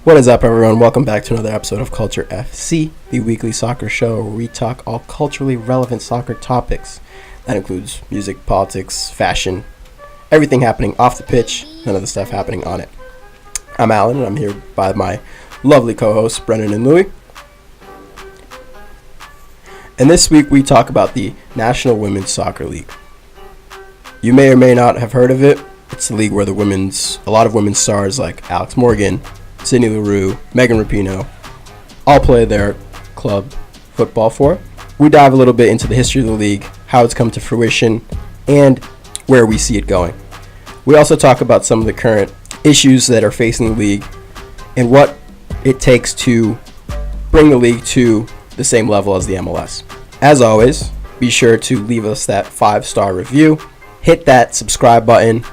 What is up, everyone? Welcome back to another episode of Culture FC, the weekly soccer show where we talk all culturally relevant soccer topics. That includes music, politics, fashion, everything happening off the pitch, none of the stuff happening on it. I'm Alan, and I'm here by my lovely co-hosts, Brennan and Louie. And this week we talk about the National Women's Soccer League. You may or may not have heard of it. It's the league where a lot of women's stars like Alex Morgan, Sydney Leroux, Megan Rapinoe, all play their club football for. We dive a little bit into the history of the league, how it's come to fruition, and where we see it going. We also talk about some of the current issues that are facing the league and what it takes to bring the league to the same level as the MLS. As always, be sure to leave us that 5-star review. Hit that subscribe button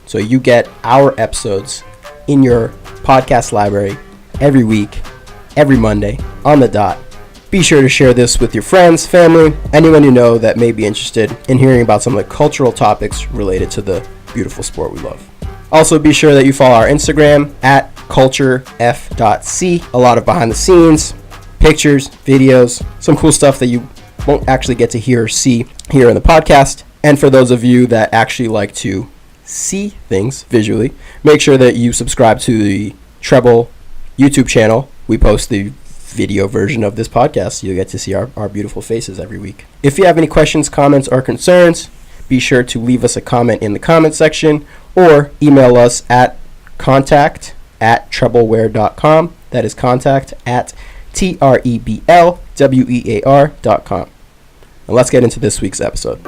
so you get our episodes in your podcast library every week, every Monday, on the dot. Be sure to share this with your friends, family, anyone you know that may be interested in hearing about some of the cultural topics related to the beautiful sport we love. Also, be sure that you follow our Instagram at culturef.c. A lot of behind the scenes, pictures, videos, some cool stuff that you won't actually get to hear or see here in the podcast. And for those of you that actually like to see things visually, make sure that you subscribe to the Trebl YouTube channel. We post the video version of this podcast, so you'll get to see our beautiful faces every week. If you have any questions, comments, or concerns, be sure to leave us a comment in the comment section or email us at contact@treblwear.com. That is contact@treblwear.com. Now let's get into this week's episode.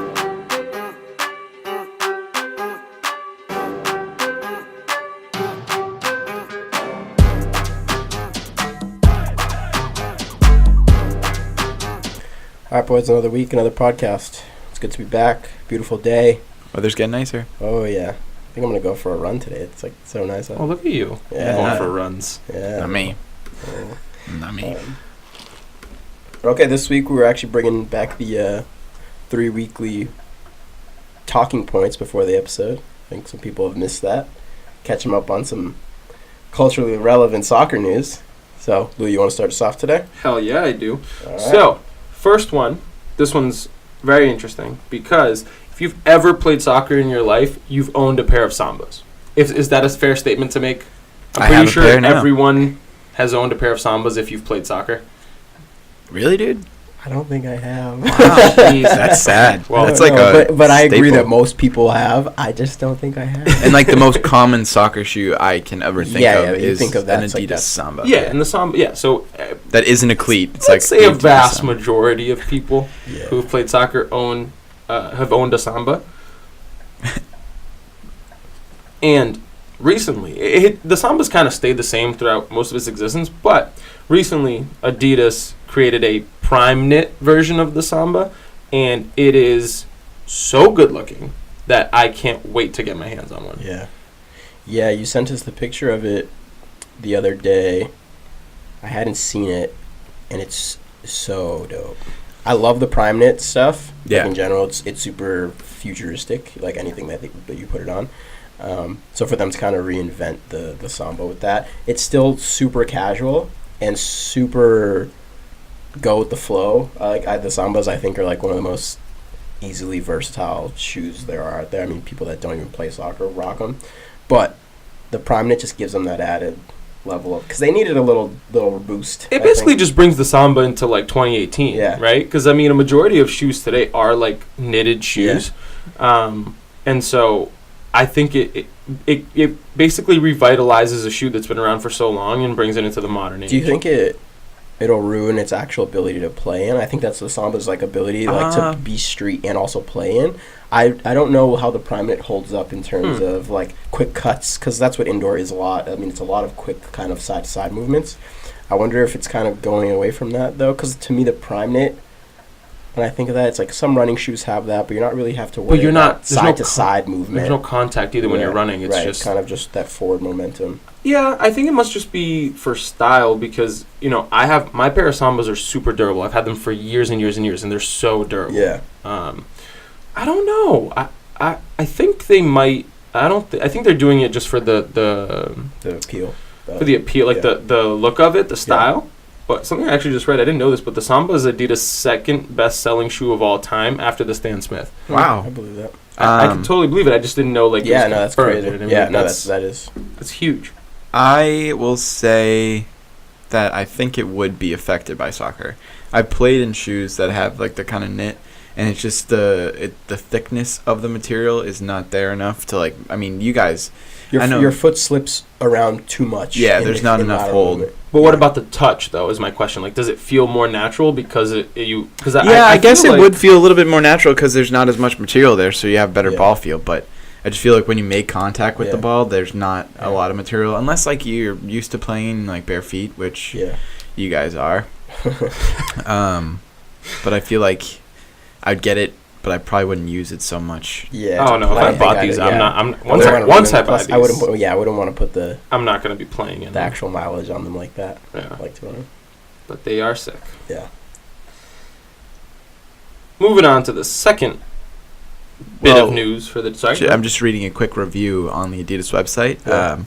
All right, boys, another week, another podcast. It's good to be back. Beautiful day. Weather's getting nicer. Oh, yeah. I think I'm going to go for a run today. It's like so nice out. Oh, look at you. Yeah. Going for runs. Yeah. Not me. Oh. Not me. Okay, this week we're actually bringing back the 3 weekly talking points before the episode. I think some people have missed that. Catch them up on some culturally relevant soccer news. So, Lou, you want to start us off today? Hell yeah, I do. All right. So, first one, this one's very interesting because if you've ever played soccer in your life, you've owned a pair of Sambas. Is that a fair statement to make? I'm pretty sure everyone has owned a pair of Sambas if you've played soccer. Really, dude? I don't think I have. Wow, jeez, that's sad. Well, it's like but I agree staple. that most people have. I just don't think I have. And like the most common soccer shoe I can ever think of you is think of that, an it's like Adidas that. Samba. Yeah, and the Samba, yeah. So That isn't a cleat. It's let's like say a the Adidas vast Samba. majority of people who've played soccer have owned a Samba. And recently, the Samba's kind of stayed the same throughout most of its existence, but recently Adidas created a prime knit version of the Samba, and it is so good looking that I can't wait to get my hands on one. Yeah, you sent us the picture of it the other day. I hadn't seen it, and it's so dope. I love the prime knit stuff. Yeah. Like in general, it's super futuristic, like anything that you put it on. So for them to kind of reinvent the Samba with that, it's still super casual and super go with the flow. The Sambas, I think, are like one of the most easily versatile shoes there are out there. I mean, people that don't even play soccer rock them, but the prime knit just gives them that added level of, because they needed a little boost. It basically just brings the Samba into like 2018, right? Because I mean, a majority of shoes today are like knitted shoes, and so I think it basically revitalizes a shoe that's been around for so long and brings it into the modern age. Do you think it'll ruin its actual ability to play in? I think that's the Samba's like ability to be street and also play in. I don't know how the prime knit holds up in terms of like quick cuts, because that's what indoor is a lot. I mean, it's a lot of quick kind of side to side movements. I wonder if it's kind of going away from that though, because to me the prime knit, when I think of that, it's like some running shoes have that, but you're not really have to worry about side to side movement. There's no contact either when you're running. It's just kind of just that forward momentum. Yeah, I think it must just be for style because, you know, I have my pair of Sambas are super durable. I've had them for years and years and years, and they're so durable. Yeah. I don't know. I think they might. I think they're doing it just for the appeal. for the appeal, like the look of it, the style. But something I actually just read, I didn't know this, but the Samba is Adidas' second best-selling shoe of all time after the Stan Smith. Wow, I believe that. I can totally believe it. I just didn't know, like, yeah, no, that's crazy. I mean, yeah, no, that's huge. I will say that I think it would be affected by soccer. I played in shoes that have like the kind of knit, and it's just the thickness of the material is not there enough to like. I mean, you guys, your foot slips around too much. Yeah, there's not enough hold. But what about the touch, though? Is my question. Like, does it feel more natural because I guess it would feel a little bit more natural because there's not as much material there, so you have better ball feel. But I just feel like when you make contact with the ball, there's not a lot of material, unless like you're used to playing like bare feet, which you guys are. But I feel like I'd get it, but I probably wouldn't use it so much. Yeah. Oh no, if I bought these, once I buy these, I wouldn't. Yeah, I wouldn't want to put the. I'm not going to be playing in the actual mileage on them like that. Yeah. Like to. But they are sick. Yeah. Moving on to the second bit of news for the. Sorry, I'm just reading a quick review on the Adidas website. Yeah.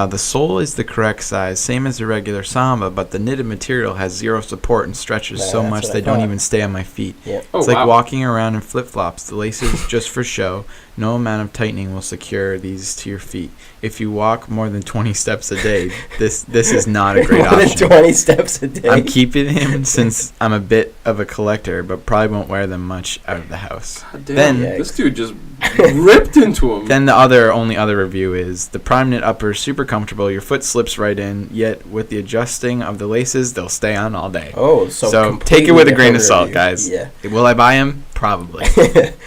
The sole is the correct size, same as the regular Samba, but the knitted material has zero support and stretches so much they don't even stay on my feet. Yeah. It's like walking around in flip-flops. The laces just for show. No amount of tightening will secure these to your feet. If you walk more than 20 steps a day, this is not a great option. More than 20 steps a day? I'm keeping him since I'm a bit of a collector, but probably won't wear them much out of the house. God damn, this dude just ripped into him. Then the only other review is the Prime Knit upper is super comfortable. Your foot slips right in, yet with the adjusting of the laces, they'll stay on all day. Oh, so take it with a grain of salt, guys. Yeah. Will I buy them? Probably.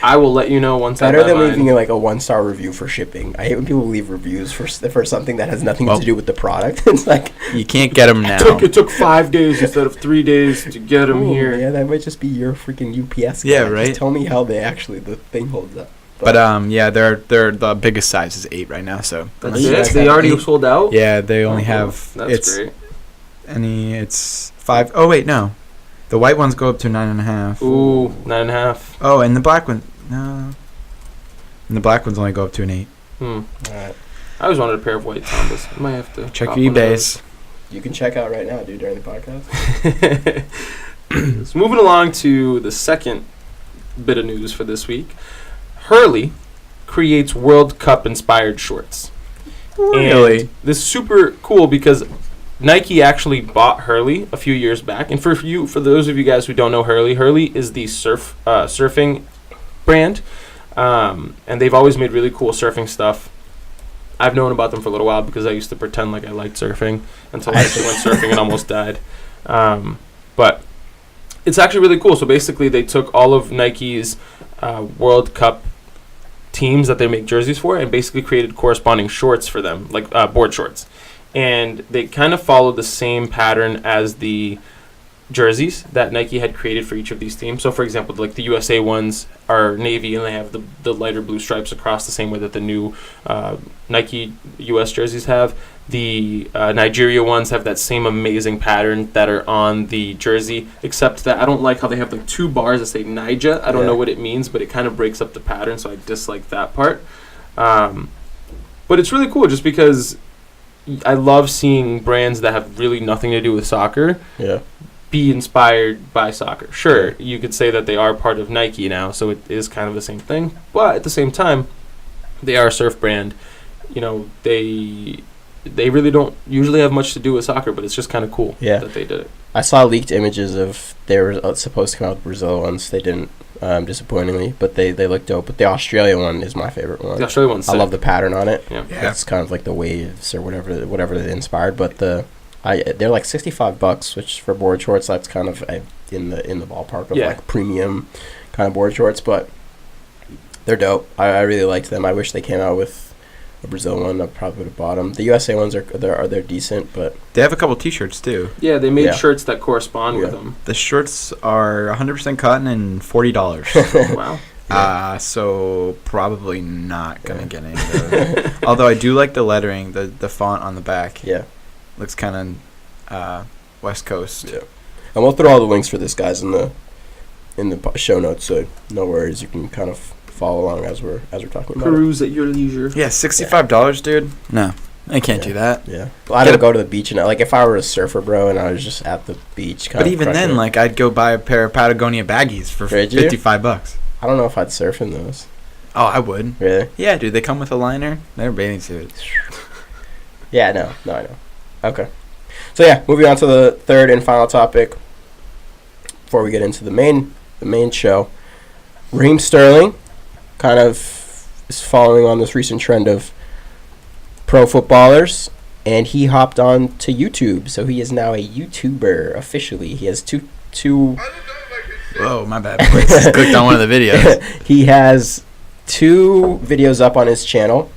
I will let you know once I buy mine. Better than leaving like a 1-star review for shipping. I hate when people leave reviews for something that has nothing to do with the product. It's like you can't get them now. It took 5 days instead of 3 days to get them here. Yeah, that might just be your freaking UPS guy. Yeah, right. Just tell me how the thing holds up. But they're the biggest size is 8 right now. So that's it. They already sold out. Yeah, they only have. That's great. It's 5. Oh wait, no. The white ones go up to 9.5. Ooh, 9.5. Oh, and the black one, no. And the black ones only go up to an 8. All right. I always wanted a pair of white Sambas. I might have to check your eBays. You can check out right now, dude, during the podcast. So moving along to the second bit of news for this week. Hurley creates World Cup inspired shorts. Really? And this is super cool because Nike actually bought Hurley a few years back, and for those of you guys who don't know Hurley is the surfing brand, and they've always made really cool surfing stuff. I've known about them for a little while because I used to pretend like I liked surfing until I actually went surfing and almost died. But it's actually really cool. So basically, they took all of Nike's World Cup teams that they make jerseys for and basically created corresponding shorts for them, like board shorts. And they kind of followed the same pattern as the jerseys that Nike had created for each of these teams. So, for example, like the USA ones are navy, and they have the lighter blue stripes across the same way that the new Nike US jerseys have. The Nigeria ones have that same amazing pattern that are on the jersey, except that I don't like how they have like 2 bars that say Niger. I don't know what it means, but it kind of breaks up the pattern, so I dislike that part. But it's really cool just because I love seeing brands that have really nothing to do with soccer be inspired by soccer. Sure, you could say that they are part of Nike now, so it is kind of the same thing. But at the same time, they are a surf brand. You know, they really don't usually have much to do with soccer, but it's just kind of cool that they did it. I saw leaked images of they were supposed to come out with Brazil ones. They didn't, disappointingly, but they look dope. But the Australia one is my favorite one. The Australia one's sick. I love the pattern on it. Yeah. It's kind of like the waves or whatever they inspired. But they're like $65, which for board shorts, that's kind of in the ballpark of like premium kind of board shorts. But they're dope. I really liked them. I wish they came out with a Brazil one. I probably would have bought them. The USA ones they're decent, but they have a couple T-shirts too. Yeah, they made shirts that correspond with them. The shirts are 100% cotton and $40. Wow. So probably not gonna get any of those. Although I do like the lettering, the font on the back. Yeah, looks kind of West Coast. Yeah, and we'll throw all the links for this guys in the show notes, so no worries. You can kind of follow along as we're talking about peruse at your leisure. Yeah, $65, dude. No. I can't do that. Yeah. Well, I don't go to the beach, and like if I were a surfer, bro, and I was just at the beach, But even then, like I'd go buy a pair of Patagonia baggies for $55. I don't know if I'd surf in those. Oh, I would. Really? Yeah, dude. They come with a liner. They're bathing suits. Yeah, no, I know. Okay. So yeah, moving on to the third and final topic before we get into the main show. Raheem Sterling kind of is following on this recent trend of pro footballers, and he hopped on to YouTube. So he is now a YouTuber officially. He has two Whoa, my bad. Wait, just clicked on one of the videos. He has 2 videos up on his channel.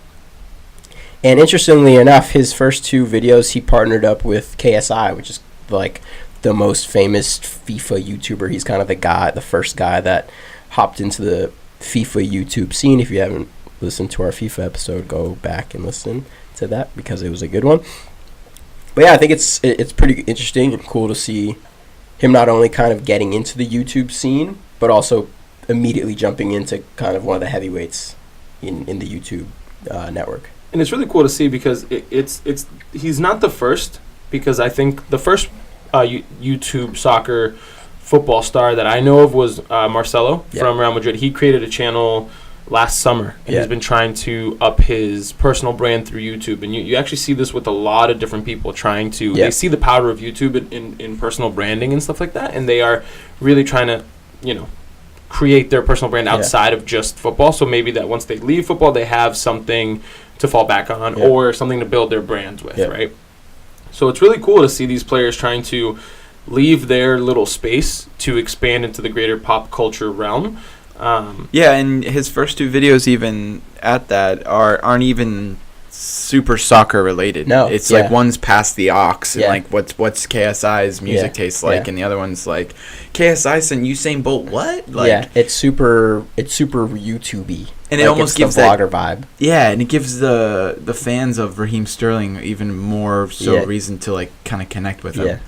And interestingly enough, his first 2 videos, he partnered up with KSI, which is like the most famous FIFA YouTuber. He's kind of the first guy that hopped into the FIFA YouTube scene. If you haven't listened to our FIFA episode, go back and listen to that because it was a good one. But yeah, I think it's pretty interesting and cool to see him not only kind of getting into the YouTube scene, but also immediately jumping into kind of one of the heavyweights in the YouTube network. And it's really cool to see because it's he's not the first, because I think the first YouTube soccer football star that I know of was Marcelo from Real Madrid. He created a channel last summer, and he's been trying to up his personal brand through YouTube. And you actually see this with a lot of different people trying to, they see the power of YouTube in personal branding and stuff like that, and they are really trying to, create their personal brand outside of just football. So maybe that once they leave football, they have something to fall back on or something to build their brands with, right? So it's really cool to see these players trying to leave their little space to expand into the greater pop culture realm. And his first 2 videos even at that aren't even super soccer related. No, it's like one's past the aux and like what's KSI's music taste like, and the other one's like KSI sent Usain Bolt what? Like, it's super YouTubey, and it almost gives the vlogger vibe. Yeah, and it gives the fans of Raheem Sterling even more reason to like kind of connect with him.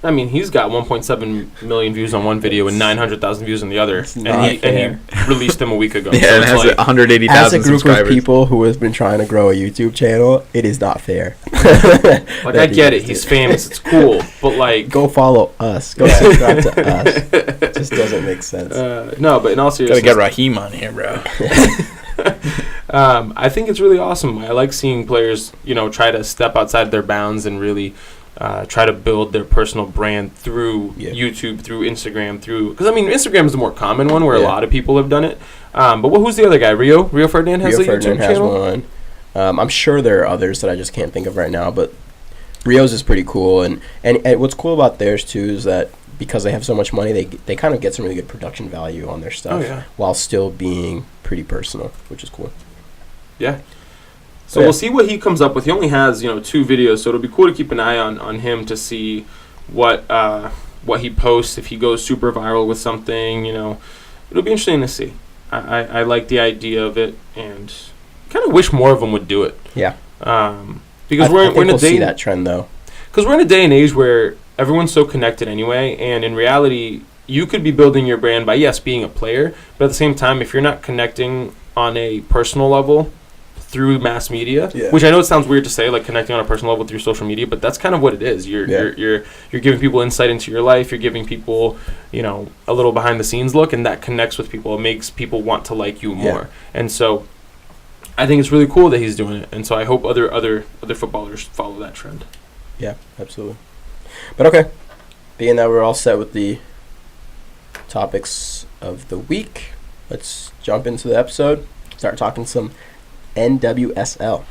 I mean, he's got 1.7 million views on one video and 900,000 views on the other, and he released them a week ago. So it has 180,000 as a group subscribers. of people who has been trying to grow a YouTube channel, it is not fair. Like, I get it, he's famous, it's cool, but like, go follow us, go subscribe to us. It just doesn't make sense. No, but in all seriousness, gotta get Raheem on here, bro. I think it's really awesome. I like seeing players, try to step outside their bounds and really try to build their personal brand through YouTube, through Instagram, because Instagram is the more common one where a lot of people have done it. But who's the other guy? Rio Ferdinand has a YouTube channel. One. I'm sure there are others that I just can't think of right now, but Rio's is pretty cool. And what's cool about theirs too is that because they have so much money, they kind of get some really good production value on their stuff while still being pretty personal, which is cool. Yeah. So we'll see what he comes up with. He only has 2 videos, so it'll be cool to keep an eye on him to see what he posts. If he goes super viral with something, it'll be interesting to see. I like the idea of it, and kind of wish more of them would do it. Yeah. Because we're in a day, see that trend though. Because we're in a day and age where everyone's so connected anyway, and in reality, you could be building your brand by being a player, but at the same time, if you're not connecting on a personal level through mass media, which I know it sounds weird to say, like connecting on a personal level through social media, but that's kind of what it is. You're giving people insight into your life. You're giving people, a little behind the scenes look, and that connects with people. It makes people want to like you more. And so, I think it's really cool that he's doing it. And so I hope other footballers follow that trend. Yeah, absolutely. But okay, being that we're all set with the topics of the week, let's jump into the episode. Start talking some NWSL.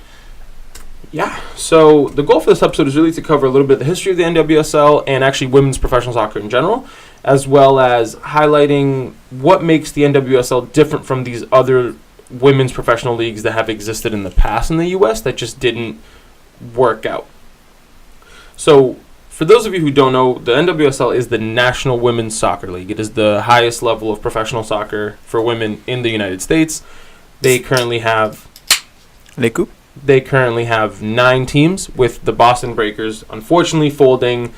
Yeah, so the goal for this episode is really to cover a little bit of the history of the NWSL and actually women's professional soccer in general, as well as highlighting what makes the NWSL different from these other women's professional leagues that have existed in the past in the U.S. that just didn't work out. So, for those of you who don't know, the NWSL is the National Women's Soccer League. It is the highest level of professional soccer for women in the United States. They currently have 9 teams, with the Boston Breakers unfortunately folding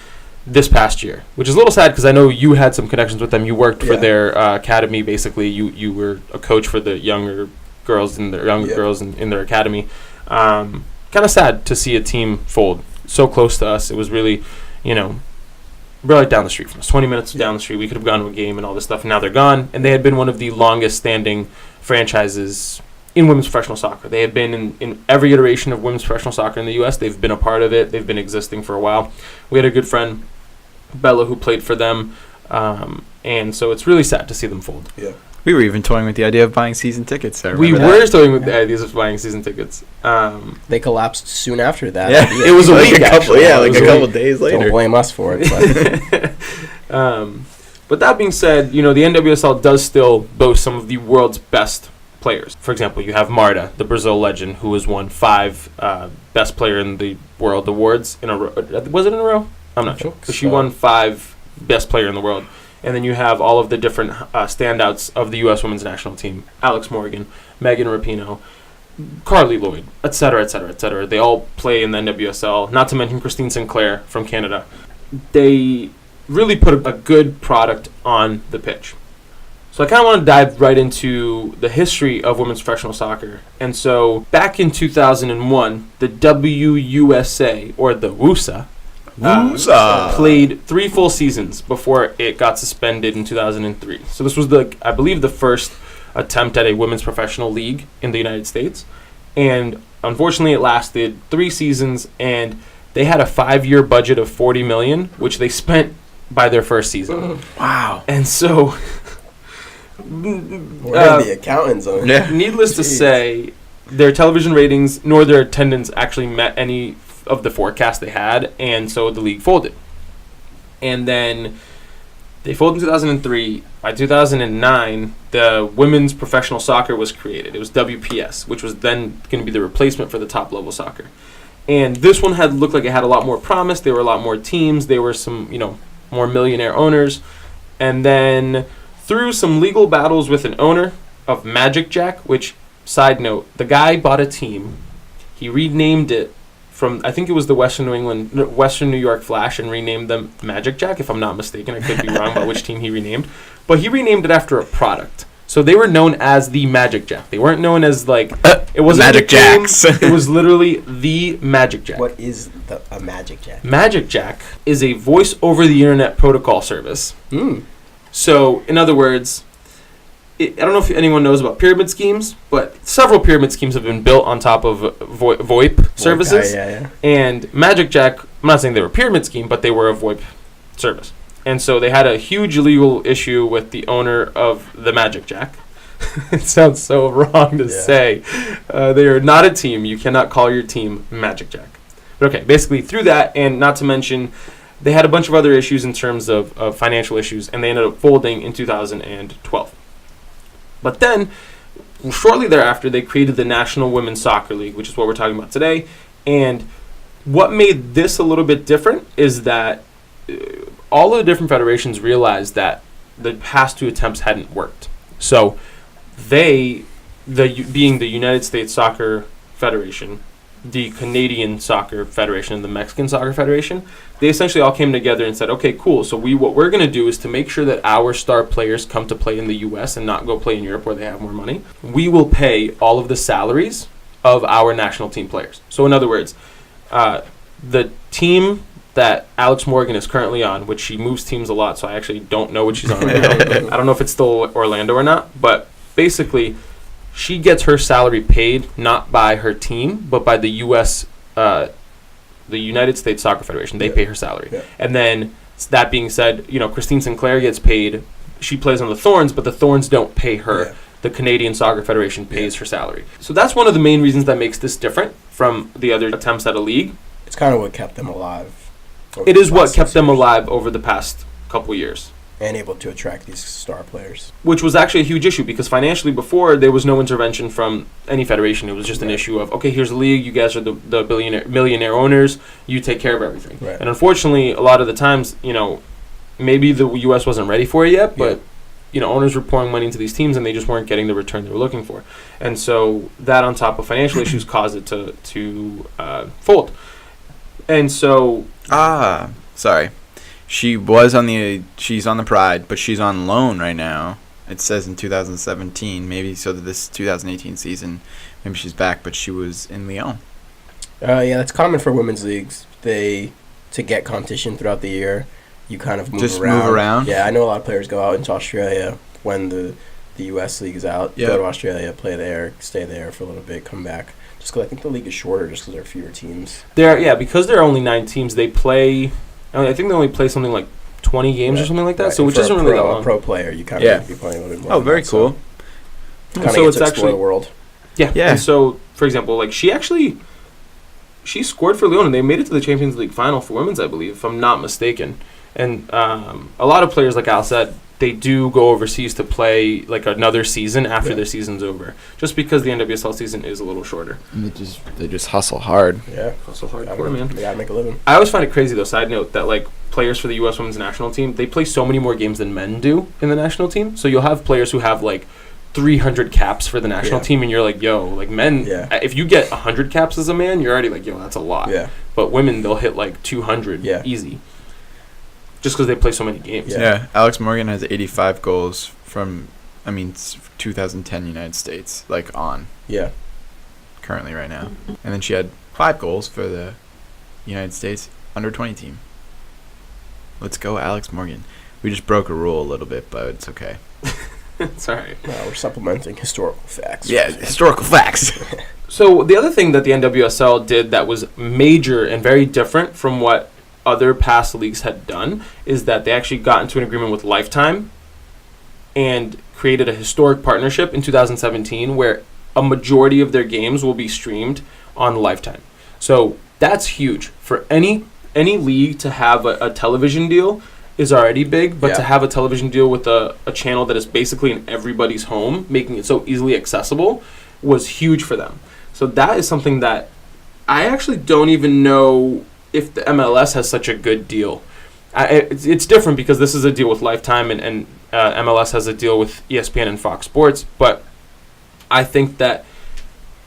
this past year, which is a little sad because I know you had some connections with them. You worked for their academy, basically. You were a coach for the younger girls and their academy. Kind kind of sad to see a team fold so close to us. It was really, right down the street from us, 20 minutes down the street. We could have gone to a game and all this stuff, and now they're gone. And they had been one of the longest-standing franchises in women's professional soccer. They had been in every iteration of women's professional soccer in the U.S. They've been a part of it. They've been existing for a while. We had a good friend, Bella, who played for them, and so it's really sad to see them fold. Yeah. We were even toying with the idea of buying season tickets. We were toying with the ideas of buying season tickets. They collapsed soon after that. Yeah, it was a week, a couple, actually. a couple days later. Don't blame us for it. But that being said, the NWSL does still boast some of the world's best players. For example, you have Marta, the Brazil legend, who has won 5 Best Player in the World awards in a row. Was it in a row? I'm not sure. But she won 5 Best Player in the World. And then you have all of the different standouts of the U.S. women's national team. Alex Morgan, Megan Rapinoe, Carly Lloyd, et cetera, et cetera, et cetera. They all play in the NWSL, not to mention Christine Sinclair from Canada. They really put a good product on the pitch. So I kind of want to dive right into the history of women's professional soccer. And so back in 2001, the WUSA, or the WUSA, played 3 full seasons before it got suspended in 2003. So this was I believe the first attempt at a women's professional league in the United States. And unfortunately it lasted 3 seasons, and they had a 5-year budget of $40 million, which they spent by their first season. Wow. And so Where are the accountants on? Yeah. Needless to say, their television ratings nor their attendance actually met any of the forecast they had, and so the league folded. And then they folded in 2003. By 2009, the women's professional soccer was created. It was WPS, which was then going to be the replacement for the top level soccer. And this one looked like it had a lot more promise. There were a lot more teams. There were some, more millionaire owners. And then through some legal battles with an owner of Magic Jack, which, side note, the guy bought a team. He renamed it from, I think it was the Western New York Flash, and renamed them Magic Jack, if I'm not mistaken. I could be wrong about which team he renamed. But he renamed it after a product. So they were known as the Magic Jack. They weren't known as, it wasn't Magic Jacks. It was literally the Magic Jack. What is a Magic Jack? Magic Jack is a voice-over-the-internet protocol service. So, in other words, I don't know if anyone knows about pyramid schemes, but several pyramid schemes have been built on top of VoIP services. Yeah. And Magic Jack, I'm not saying they were a pyramid scheme, but they were a VoIP service. And so they had a huge legal issue with the owner of the Magic Jack. It sounds so wrong to say. They are not a team. You cannot call your team Magic Jack. But okay, basically through that, and not to mention, they had a bunch of other issues in terms of financial issues, and they ended up folding in 2012. But then, shortly thereafter, they created the National Women's Soccer League, which is what we're talking about today. And what made this a little bit different is that all of the different federations realized that the past 2 attempts hadn't worked. So being the United States Soccer Federation, the Canadian Soccer Federation, and the Mexican Soccer Federation, they essentially all came together and said, okay, cool, so what we're going to do is to make sure that our star players come to play in the U.S. and not go play in Europe where they have more money, we will pay all of the salaries of our national team players. So in other words, the team that Alex Morgan is currently on, which she moves teams a lot, so I actually don't know what she's on right now. I don't know if it's still Orlando or not, but basically she gets her salary paid not by her team, but by the U.S., the United States Soccer Federation. They pay her salary. Yeah. And then, that being said, Christine Sinclair gets paid. She plays on the Thorns, but the Thorns don't pay her. Yeah. The Canadian Soccer Federation pays her salary. So that's one of the main reasons that makes this different from the other attempts at a league. It's kind of what kept them alive. It is what kept them alive over the past couple years. And able to attract these star players. Which was actually a huge issue, because financially before, there was no intervention from any federation. It was just an issue of, okay, here's the league, you guys are the millionaire owners, you take care of everything. Right. And unfortunately, a lot of the times, maybe the U.S. wasn't ready for it yet, but owners were pouring money into these teams and they just weren't getting the return they were looking for. And so that on top of financial issues caused it to fold. And so... sorry. She's on the Pride, but she's on loan right now. It says in 2017, maybe so that this 2018 season, maybe she's back, but she was in Lyon. Yeah, that's common for women's leagues. To get competition throughout the year, you kind of Just move around? Yeah, I know a lot of players go out into Australia when the US league is out. Yep. Go to Australia, play there, stay there for a little bit, come back. Just because I think the league is shorter, just because there are fewer teams. Because there are only 9 teams, they play. I think they only play something like 20 games or something like that. Right. So which For isn't really that a long. pro player, you kind of need to be playing a little bit more. Oh, very cool. Kind of So get it's to explore actually the world. Yeah. Yeah. And so, for example, like she scored for Lyon, and they made it to the Champions League final for women's, I believe, if I'm not mistaken. And a lot of players, like Al said, they do go overseas to play like another season after their season's over, just because the NWSL season is a little shorter. And they just hustle hard. Yeah. Also hardcore, man. They gotta make a living. I always find it crazy, though, side note, that like players for the U.S. women's national team, they play so many more games than men do in the national team. So you'll have players who have like 300 caps for the national team, and you're like, yo, like men, if you get 100 caps as a man, you're already like, yo, that's a lot. Yeah. But women, they'll hit like 200 easy. Just because they play so many games. Yeah. Alex Morgan has 85 goals from, 2010 United States, like on. Yeah. Currently right now. And then she had 5 goals for the United States under-20 team. Let's go, Alex Morgan. We just broke a rule a little bit, but it's okay. It's all right. We're supplementing historical facts. Yeah, historical facts. So the other thing that the NWSL did that was major and very different from what other past leagues had done is that they actually got into an agreement with Lifetime and created a historic partnership in 2017 where a majority of their games will be streamed on Lifetime. So that's huge. For any league to have a television deal is already big, but to have a television deal with a channel that is basically in everybody's home, making it so easily accessible, was huge for them. So that is something that I actually don't even know if the MLS has such a good deal. It's different because this is a deal with Lifetime and MLS has a deal with ESPN and Fox Sports, but I think that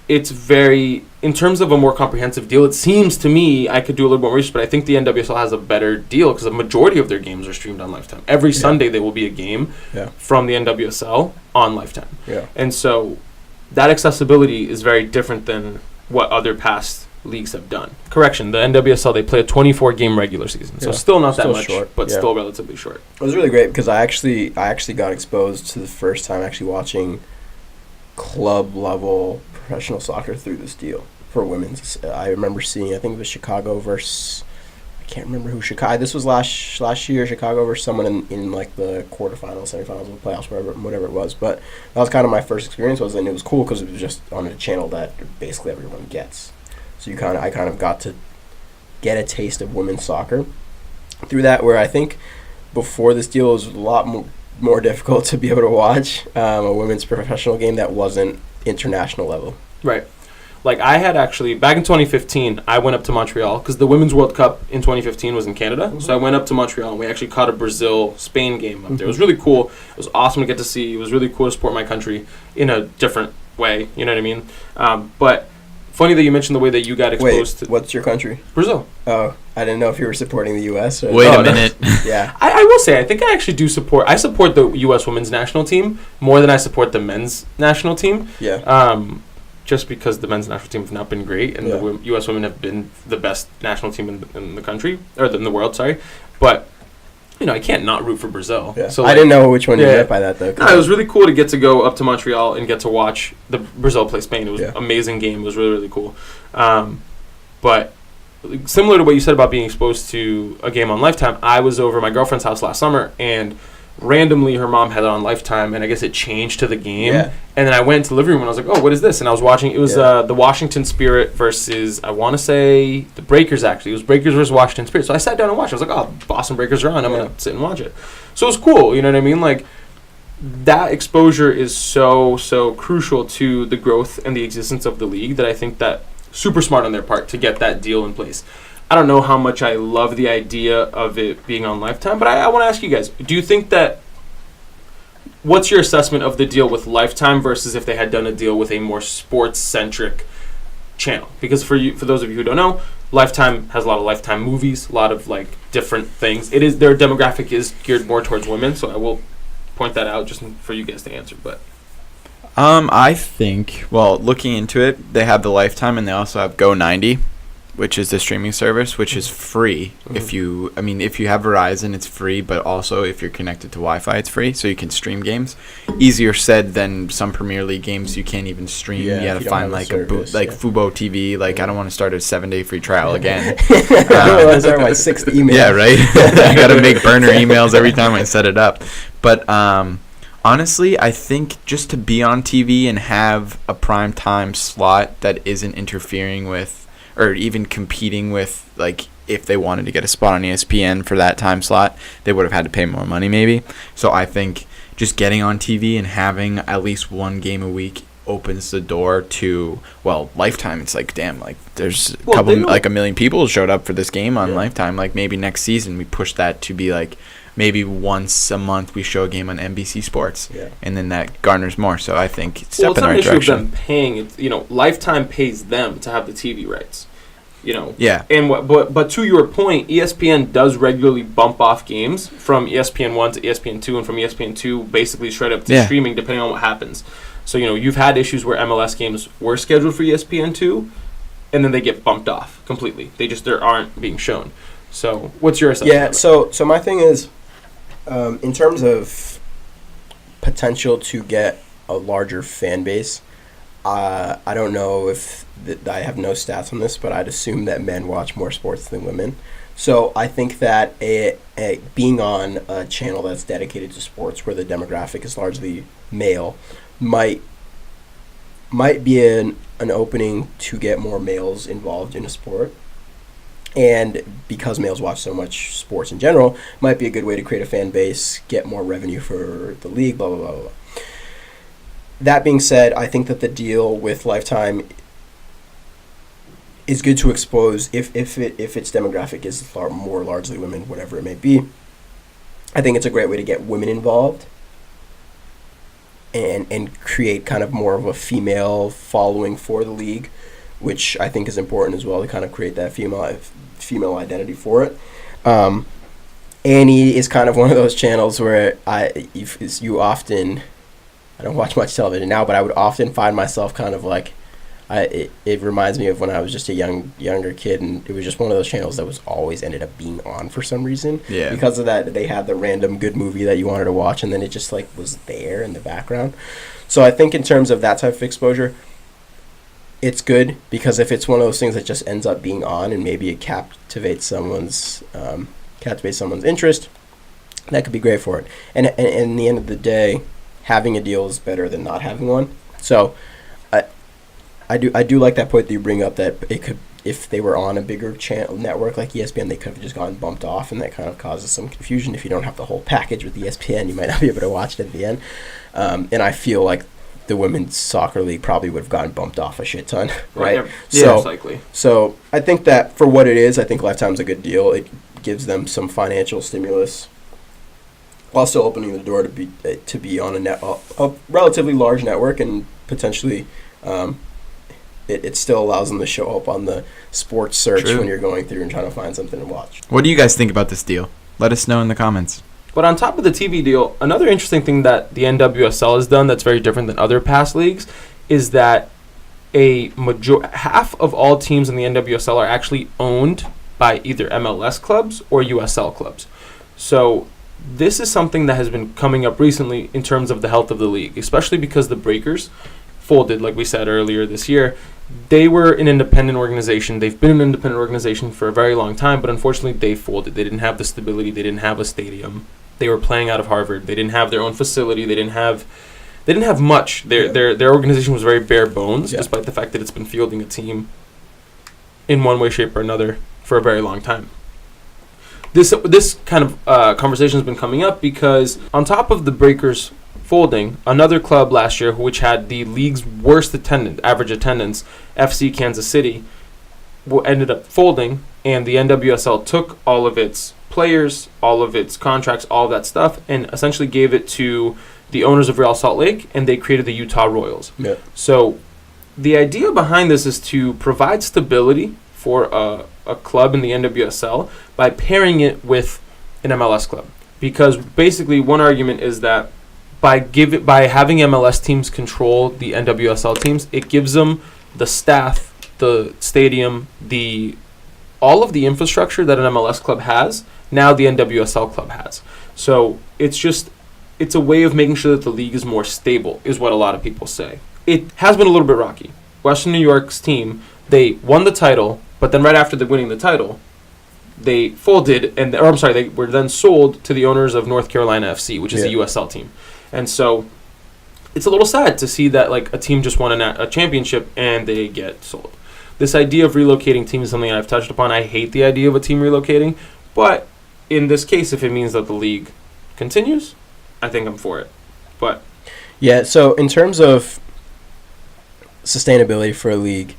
it's very, in terms of a more comprehensive deal, it seems to me, I could do a little more research, but I think the NWSL has a better deal because a majority of their games are streamed on Lifetime. Every Sunday there will be a game from the NWSL on Lifetime. Yeah. And so that accessibility is very different than what other past leagues have done. Correction, the NWSL, they play a 24-game regular season, so still not that much, short, but still relatively short. It was really great because I actually got exposed to the first time actually watching club level professional soccer through this deal for women's. I remember seeing, I think it was Chicago versus, I can't remember who Chicago. This was last year, Chicago versus someone in like the quarterfinals, semifinals, of the playoffs, whatever it was. But that was kind of my first experience. And it was cool because it was just on a channel that basically everyone gets. So I kind of got to get a taste of women's soccer through that. Where I think before this deal it was a lot more difficult to be able to watch a women's professional game that wasn't international level. Right. Like I had actually, back in 2015, I went up to Montreal because the Women's World Cup in 2015 was in Canada. Mm-hmm. So I went up to Montreal and we actually caught a Brazil-Spain game up there. It was really cool. It was awesome to get to see. It was really cool to support my country in a different way. You know what I mean? But funny that you mentioned the way that you got exposed to... What's your country? Brazil. Oh, I didn't know if you were supporting the U.S. Or Wait a minute. Yeah. I will say, I think I actually do support... I support the U.S. women's national team more than I support the men's national team. Yeah. Just because the men's national team have not been great, and the U.S. women have been the best national team in the country, or in the world, sorry. But, I can't not root for Brazil. Yeah. So I didn't know which one you meant by that, though. No, it was really cool to get to go up to Montreal and get to watch the Brazil play Spain. It was an amazing game. It was really, really cool. But similar to what you said about being exposed to a game on Lifetime, I was over at my girlfriend's house last summer, and randomly her mom had it on Lifetime, and I guess it changed to the game. Yeah. And then I went to the living room, and I was like, oh, what is this? And I was watching. It was the Washington Spirit versus, I want to say, the Breakers, actually. It was Breakers versus Washington Spirit. So I sat down and watched. I was like, oh, Boston Breakers are on. I'm going to sit and watch it. So it was cool. You know what I mean? Like, that exposure is so, so crucial to the growth and the existence of the league that I think that super smart on their part to get that deal in place. I don't know how much I love the idea of it being on Lifetime, but I want to ask you guys, do you think that, what's your assessment of the deal with Lifetime versus if they had done a deal with a more sports-centric channel? Because for those of you who don't know, Lifetime has a lot of Lifetime movies, a lot of like different things. Their demographic is geared more towards women, so I will point that out just for you guys to answer. But I think, looking into it, they have the Lifetime and they also have Go 90. which is the streaming service, which is free. If you have Verizon, it's free, but also if you're connected to Wi-Fi, it's free, so you can stream games. Easier said than some Premier League games you can't even stream. You got to find like Fubo TV. Like, I don't want to start a 7-day free trial again. I want to start my 6th email. Yeah, right. I got to make burner emails every time I set it up. But honestly, I think just to be on TV and have a prime time slot that isn't interfering with or even competing with, like, if they wanted to get a spot on ESPN for that time slot, they would have had to pay more money maybe. So I think just getting on TV and having at least one game a week opens the door to, well, Lifetime. It's like, damn, like there's a million people showed up for this game on Lifetime. Like, maybe next season we push that to be like, maybe once a month we show a game on NBC Sports, and then that garners more. So I think it's step in the right direction. It's not an issue of them paying. It's, Lifetime pays them to have the TV rights. Yeah. And but to your point, ESPN does regularly bump off games from ESPN 1 to ESPN 2, and from ESPN 2 basically straight up to streaming, depending on what happens. So you've had issues where MLS games were scheduled for ESPN 2, and then they get bumped off completely. They aren't being shown. So what's your assessment? Yeah. So my thing is, in terms of potential to get a larger fan base, I don't know if I have no stats on this, but I'd assume that men watch more sports than women. So I think that being on a channel that's dedicated to sports where the demographic is largely male might be an opening to get more males involved in a sport. And because males watch so much sports in general, might be a good way to create a fan base, get more revenue for the league, blah, blah, blah, blah. That being said, I think that the deal with Lifetime is good to expose if its demographic is more largely women, whatever it may be. I think it's a great way to get women involved and create kind of more of a female following for the league, which I think is important as well to kind of create that female identity for it. Annie is kind of one of those channels where you often, I don't watch much television now, but I would often find myself kind of like, it reminds me of when I was just a younger kid, and it was just one of those channels that was always ended up being on for some reason. Yeah. Because of that, they had the random good movie that you wanted to watch, and then it just like was there in the background. So I think in terms of that type of exposure, it's good, because if it's one of those things that just ends up being on and maybe it captivates someone's interest, that could be great for it. And in the end of the day, having a deal is better than not having one. So I do like that point that you bring up, that it could, if they were on a bigger channel network like ESPN, they could have just gotten bumped off, and that kind of causes some confusion. If you don't have the whole package with ESPN, you might not be able to watch it at the end. And I feel like the women's soccer league probably would have gotten bumped off a shit ton, right? Yeah, most likely. So I think that for what it is, I think Lifetime's a good deal. It gives them some financial stimulus, while still opening the door to be on a relatively large network, and potentially it still allows them to show up on the sports search when you're going through and trying to find something to watch. What do you guys think about this deal? Let us know in the comments. But on top of the TV deal, another interesting thing that the NWSL has done that's very different than other past leagues is that half of all teams in the NWSL are actually owned by either MLS clubs or USL clubs. So this is something that has been coming up recently in terms of the health of the league, especially because the Breakers folded, like we said earlier this year. They were an independent organization. They've been an independent organization for a very long time, but unfortunately they folded. They didn't have the stability. They didn't have a stadium. They were playing out of Harvard. They didn't have their own facility. They didn't have much. Their organization was very bare bones, despite the fact that it's been fielding a team in one way, shape, or another for a very long time. This kind of conversation has been coming up because on top of the Breakers folding, another club last year, which had the league's worst average attendance, FC Kansas City, ended up folding, and the NWSL took all of its players, all of its contracts, all of that stuff, and essentially gave it to the owners of Real Salt Lake, and they created the Utah Royals. Yeah. So the idea behind this is to provide stability for a club in the NWSL by pairing it with an MLS club. Because basically one argument is that by having MLS teams control the NWSL teams, it gives them the staff, the stadium, the all of the infrastructure that an MLS club has, now the NWSL club has. So it's a way of making sure that the league is more stable, is what a lot of people say. It has been a little bit rocky. Western New York's team, they won the title, but then right after the winning the title, they folded, they were then sold to the owners of North Carolina FC, which is a USL team. And so it's a little sad to see that like a team just won a championship and they get sold. This idea of relocating teams is something I've touched upon. I hate the idea of a team relocating, but in this case, if it means that the league continues, I think I'm for it. But yeah, so in terms of sustainability for a league,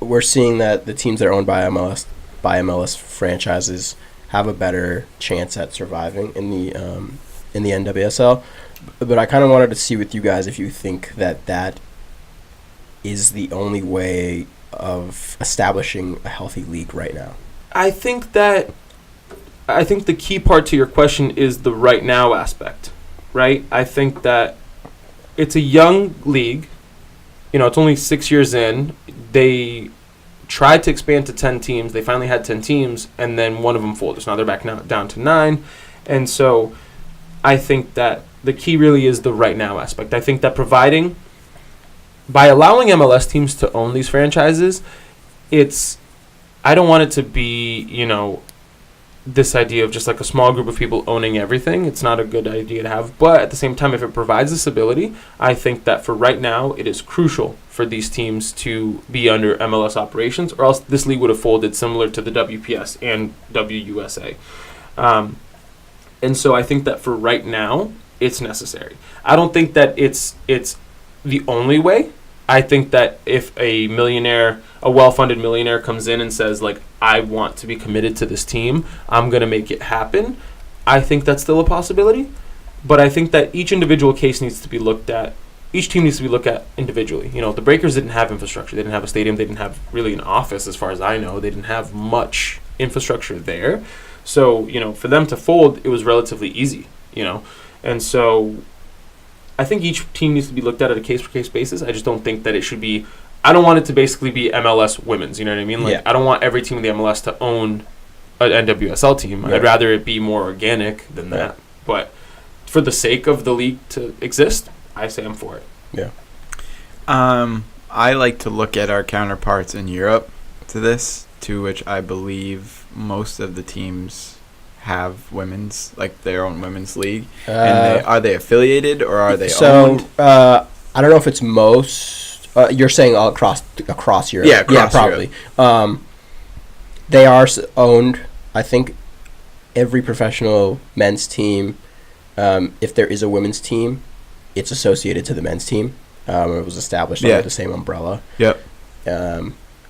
we're seeing that the teams that are owned by MLS franchises have a better chance at surviving in the NWSL. But I kind of wanted to see with you guys if you think that is the only way of establishing a healthy league right now. I think the key part to your question is the right now aspect, right? I think that it's a young league. It's only 6 years in. They tried to expand to 10 teams. They finally had 10 teams, and then one of them folded. So now they're back down to 9. And so I think that the key really is the right now aspect. I think that by allowing MLS teams to own these franchises, I don't want it to be, this idea of just like a small group of people owning everything. It's not a good idea to have. But at the same time, if it provides this ability, I think that for right now, it is crucial for these teams to be under MLS operations, or else this league would have folded similar to the WPS and WUSA. And so I think that for right now, it's necessary. I don't think that it's the only way. I think that if a well-funded millionaire comes in and says, like, I want to be committed to this team, I'm going to make it happen, I think that's still a possibility. But I think that each individual case needs to be looked at. Each team needs to be looked at individually. The Breakers didn't have infrastructure. They didn't have a stadium. They didn't have really an office, as far as I know. They didn't have much infrastructure there. So, for them to fold, it was relatively easy, And so I think each team needs to be looked at a case-per-case basis. I just don't think that it should be – I don't want it to basically be MLS women's, you know what I mean? Like, I don't want every team in the MLS to own an NWSL team. I'd rather it be more organic than that. But for the sake of the league to exist, I say I'm for it. Yeah. I like to look at our counterparts in Europe to this, to which I believe most of the teams have women's, like their own women's league. And are they affiliated or are they owned? I don't know if it's most. You're saying all across Europe. Yeah, probably. Europe. They are owned. I think every professional men's team, if there is a women's team, it's associated to the men's team. It was established under the same umbrella. Yep.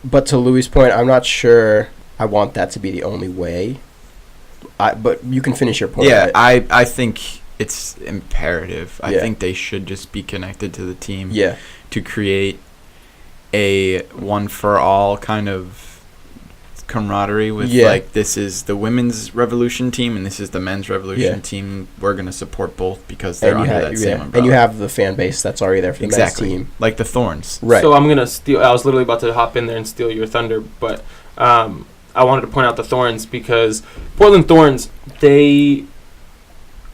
But to Louis' point, I'm not sure I want that to be the only way. But you can finish your point. Yeah, I think it's imperative. I think they should just be connected to the team to create a one-for-all kind of camaraderie with, like, this is the women's revolution team and this is the men's revolution team. We're going to support both because they're under that same umbrella. And you have the fan base that's already there for the men's team. Like the Thorns. Right. So I'm going to steal – I was literally about to hop in there and steal your thunder, but I wanted to point out the Thorns because Portland Thorns, they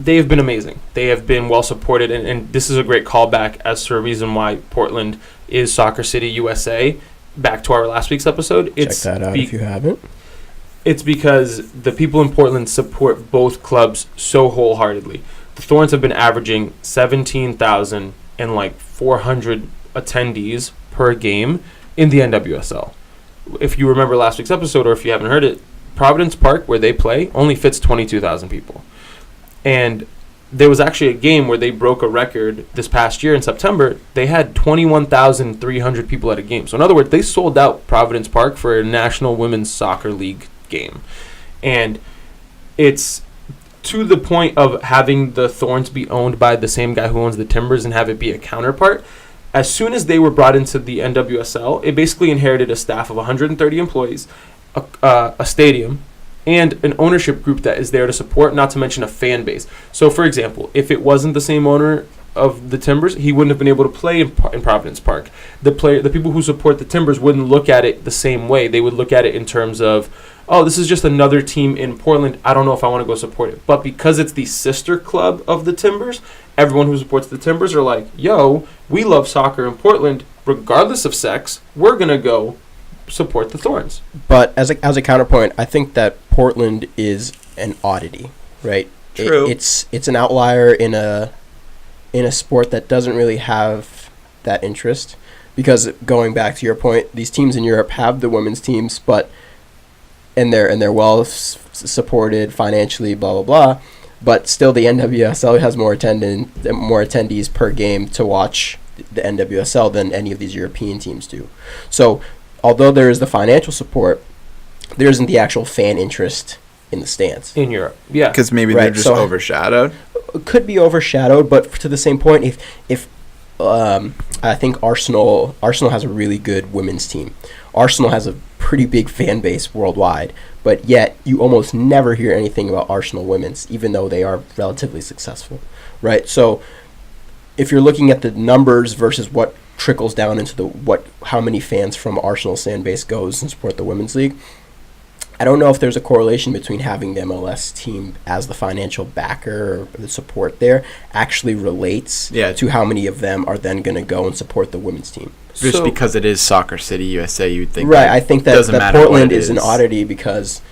have been amazing. They have been well supported, and this is a great callback as to a reason why Portland is Soccer City USA. Back to our last week's episode. Check that out if you haven't. It's because the people in Portland support both clubs so wholeheartedly. The Thorns have been averaging 17,000 and like 400 attendees per game in the NWSL. If you remember last week's episode, or if you haven't heard it, Providence Park, where they play, only fits 22,000 people. And there was actually a game where they broke a record this past year in September. They had 21,300 people at a game. So in other words, they sold out Providence Park for a National Women's Soccer League game. And it's to the point of having the Thorns be owned by the same guy who owns the Timbers and have it be a counterpart. As soon as they were brought into the NWSL, it basically inherited a staff of 130 employees, a stadium, and an ownership group that is there to support, not to mention a fan base. So, for example, if it wasn't the same owner of the Timbers, he wouldn't have been able to play in Providence Park. The people who support the Timbers wouldn't look at it the same way. They would look at it in terms of, oh, this is just another team in Portland. I don't know if I want to go support it. But because it's the sister club of the Timbers, everyone who supports the Timbers are like, yo, we love soccer in Portland. Regardless of sex, we're going to go support the Thorns. But as a counterpoint, I think that Portland is an oddity, right? True. It's an outlier in a sport that doesn't really have that interest, because going back to your point, these teams in Europe have the women's teams, and they're well supported financially, blah blah blah, but still the NWSL has more attendees per game to watch the NWSL than any of these European teams do. So although there is the financial support, there isn't the actual fan interest in the stands In Europe, yeah. Because maybe they're just overshadowed. Could be overshadowed, but to the same point, if I think Arsenal has a really good women's team. Arsenal has a pretty big fan base worldwide, but yet you almost never hear anything about Arsenal women's, even though they are relatively successful, right? So if you're looking at the numbers versus what trickles down into how many fans from Arsenal's fan base goes and support the women's league, I don't know if there's a correlation between having the MLS team as the financial backer or the support there actually relates to how many of them are then going to go and support the women's team. Just because it is Soccer City, USA, you'd think. Right, I think that Portland is an is. oddity because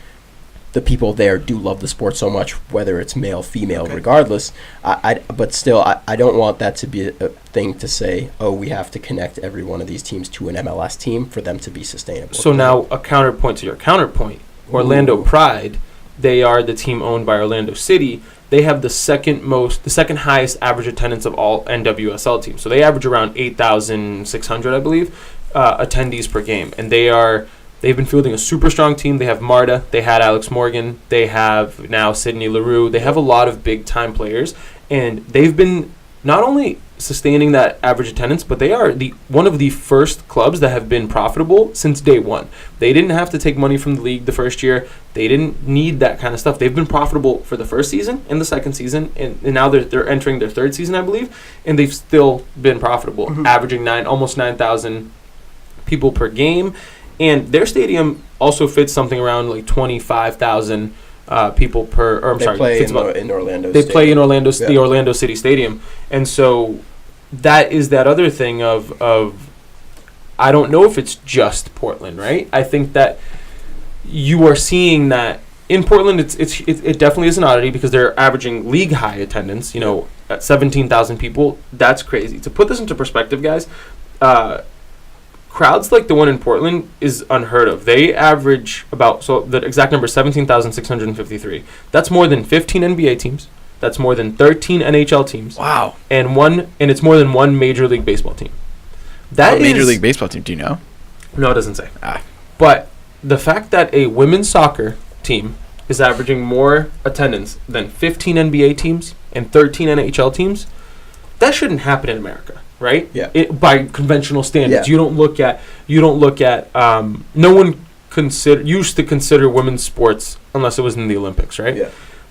the people there do love the sport so much, whether it's male, female, regardless. But still, I don't want that to be a thing to say, oh, we have to connect every one of these teams to an MLS team for them to be sustainable. So now a counterpoint to your counterpoint. Orlando Pride, they are the team owned by Orlando City. They have the second highest average attendance of all NWSL teams. So they average around 8,600, I believe, attendees per game. And they've been fielding a super strong team. They have Marta, they had Alex Morgan, they have now Sydney Leroux. They have a lot of big time players, and they've been not only sustaining that average attendance, but they are one of the first clubs that have been profitable since day one. They didn't have to take money from the league the first year. They didn't need that kind of stuff. They've been profitable for the first season and the second season, and now they're entering their third season, I believe, and they've still been profitable, averaging almost 9,000 people per game. And their stadium also fits something around like 25,000 people per. Or They play in Orlando. They play in the Orlando City Stadium, and so that is that other thing of I don't know if it's just Portland, right? I think that you are seeing that in Portland. It definitely is an oddity because they're averaging league high attendance. At 17,000 people. That's crazy. To put this into perspective, guys. Crowds like the one in Portland is unheard of. They average the exact number is 17,653. That's more than 15 NBA teams. That's more than 13 NHL teams. Wow. And it's more than one Major League Baseball team. What Major League Baseball team, do you know? No, it doesn't say. But the fact that a women's soccer team is averaging more attendance than 15 NBA teams and 13 NHL teams, that shouldn't happen in America. Right? Yeah. By conventional standards, Yeah. you don't look at. No one used to consider women's sports unless it was in the Olympics, right? Yeah.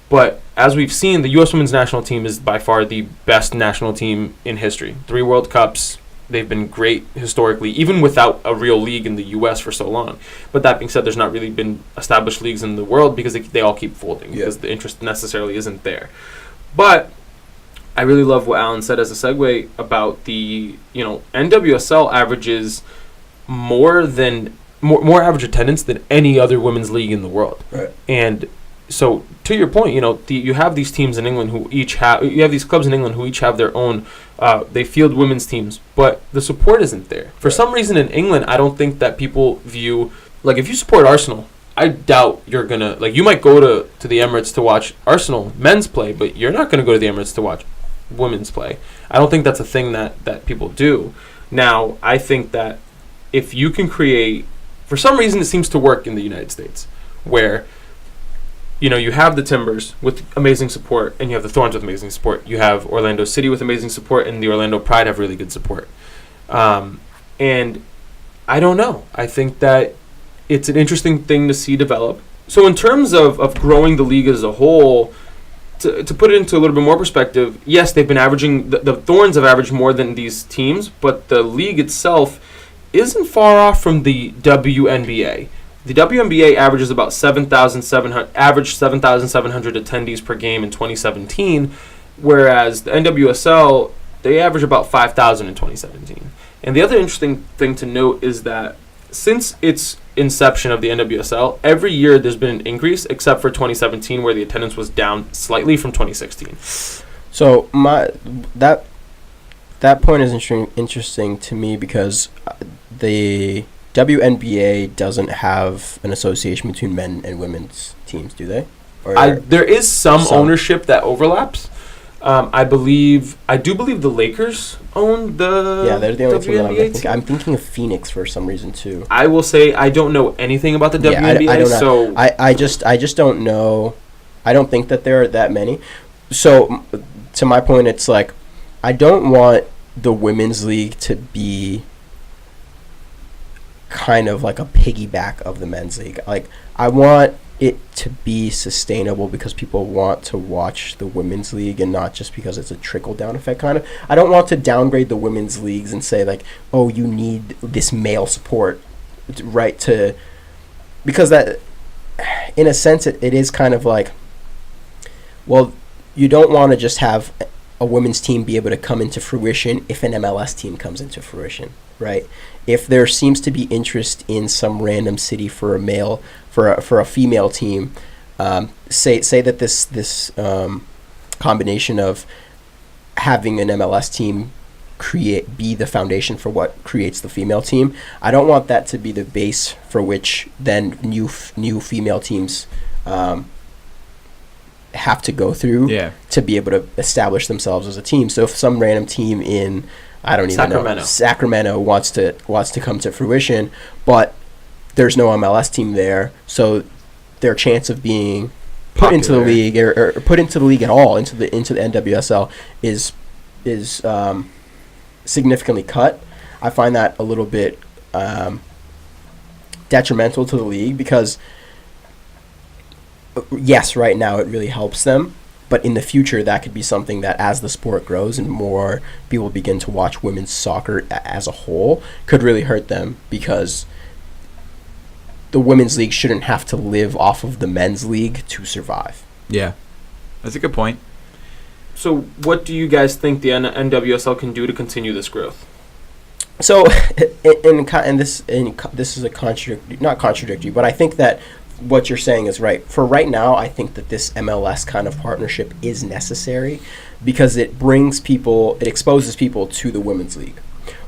But as we've seen, the U.S. women's national team is by far the best national team in history. 3 World Cups. They've been great historically, even without a real league in the U.S. for so long. But that being said, there's not really been established leagues in the world because they all keep folding because the interest necessarily isn't there. But I really love what Alan said as a segue about the, NWSL averages more average attendance than any other women's league in the world. Right. And so to your point, you have these teams in England you have these clubs in England who each have their own, they field women's teams, but the support isn't there. For some reason in England, I don't think that people view, like if you support Arsenal, I doubt you're going to, you might go to the Emirates to watch Arsenal men's play, but you're not going to go to the Emirates to watch women's play. I don't think that's a thing that people do. Now, I think that if you can create, for some reason it seems to work in the United States, where you have the Timbers with amazing support and you have the Thorns with amazing support. You have Orlando City with amazing support and the Orlando Pride have really good support. And I don't know. I think that it's an interesting thing to see develop. So in terms of growing the league as a whole, to put it into a little bit more perspective, yes, they've been averaging, the Thorns have averaged more than these teams, but the league itself isn't far off from the WNBA. The WNBA averages about 7,700 attendees per game in 2017, whereas the NWSL, they average about 5,000 in 2017. And the other interesting thing to note is that since its inception of the NWSL, every year there's been an increase, except for 2017, where the attendance was down slightly from 2016. So that point is interesting to me because the WNBA doesn't have an association between men and women's teams, do they? Or there is some ownership that overlaps. I do believe the Lakers own the they're the only team that WNBA team. I'm thinking of Phoenix for some reason too. I will say I don't know anything about the WNBA, I don't know. so I just don't know. I don't think that there are that many. So to my point, it's like I don't want the women's league to be kind of like a piggyback of the men's league. Like I want it to be sustainable because people want to watch the women's league and not just because it's a trickle down effect kind of. I don't want to downgrade the women's leagues and say like, oh, you need this male support, right? Because that, in a sense, it is kind of like, well, you don't want to just have a women's team be able to come into fruition if an MLS team comes into fruition, right? If there seems to be interest in some random city for a female team, say that this combination of having an MLS team be the foundation for what creates the female team. I don't want that to be the base for which then new female teams have to go through to be able to establish themselves as a team. So if some random team in Sacramento wants to come to fruition, but there's no MLS team there, so their chance of being put into the league or put into the league at all into the NWSL is significantly cut. I find that a little bit detrimental to the league because yes, right now it really helps them, but in the future that could be something that as the sport grows and more people begin to watch women's soccer as a whole could really hurt them because the women's league shouldn't have to live off of the men's league to survive. Yeah, that's a good point. So what do you guys think the NWSL can do to continue this growth? So, this is not contradictory, but I think that what you're saying is right. For right now, I think that this MLS kind of partnership is necessary because it exposes people to the women's league.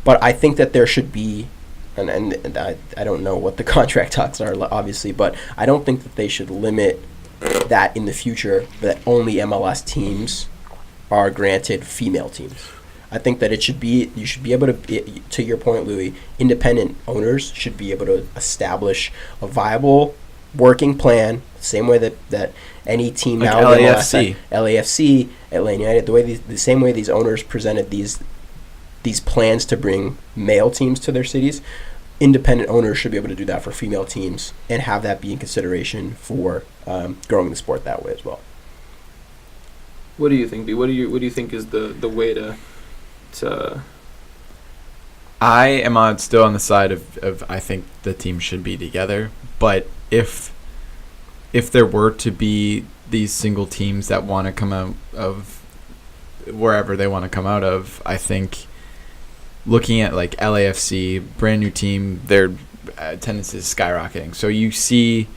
But I think that there should be, and I don't know what the contract talks are, obviously, but I don't think that they should limit that in the future that only MLS teams are granted female teams. I think that you should be able to your point, Louis, independent owners should be able to establish a viable working plan, same way that any team like now, LAFC, Atlanta United, the same way these owners presented these plans to bring male teams to their cities, independent owners should be able to do that for female teams and have that be in consideration for growing the sport that way as well. What do you think, B? What do you think is the way to? I am still on the side of I think the team should be together, but if there were to be these single teams that want to come out of wherever they want to come out of, I think looking at like LAFC, brand new team, their attendance is skyrocketing. So you see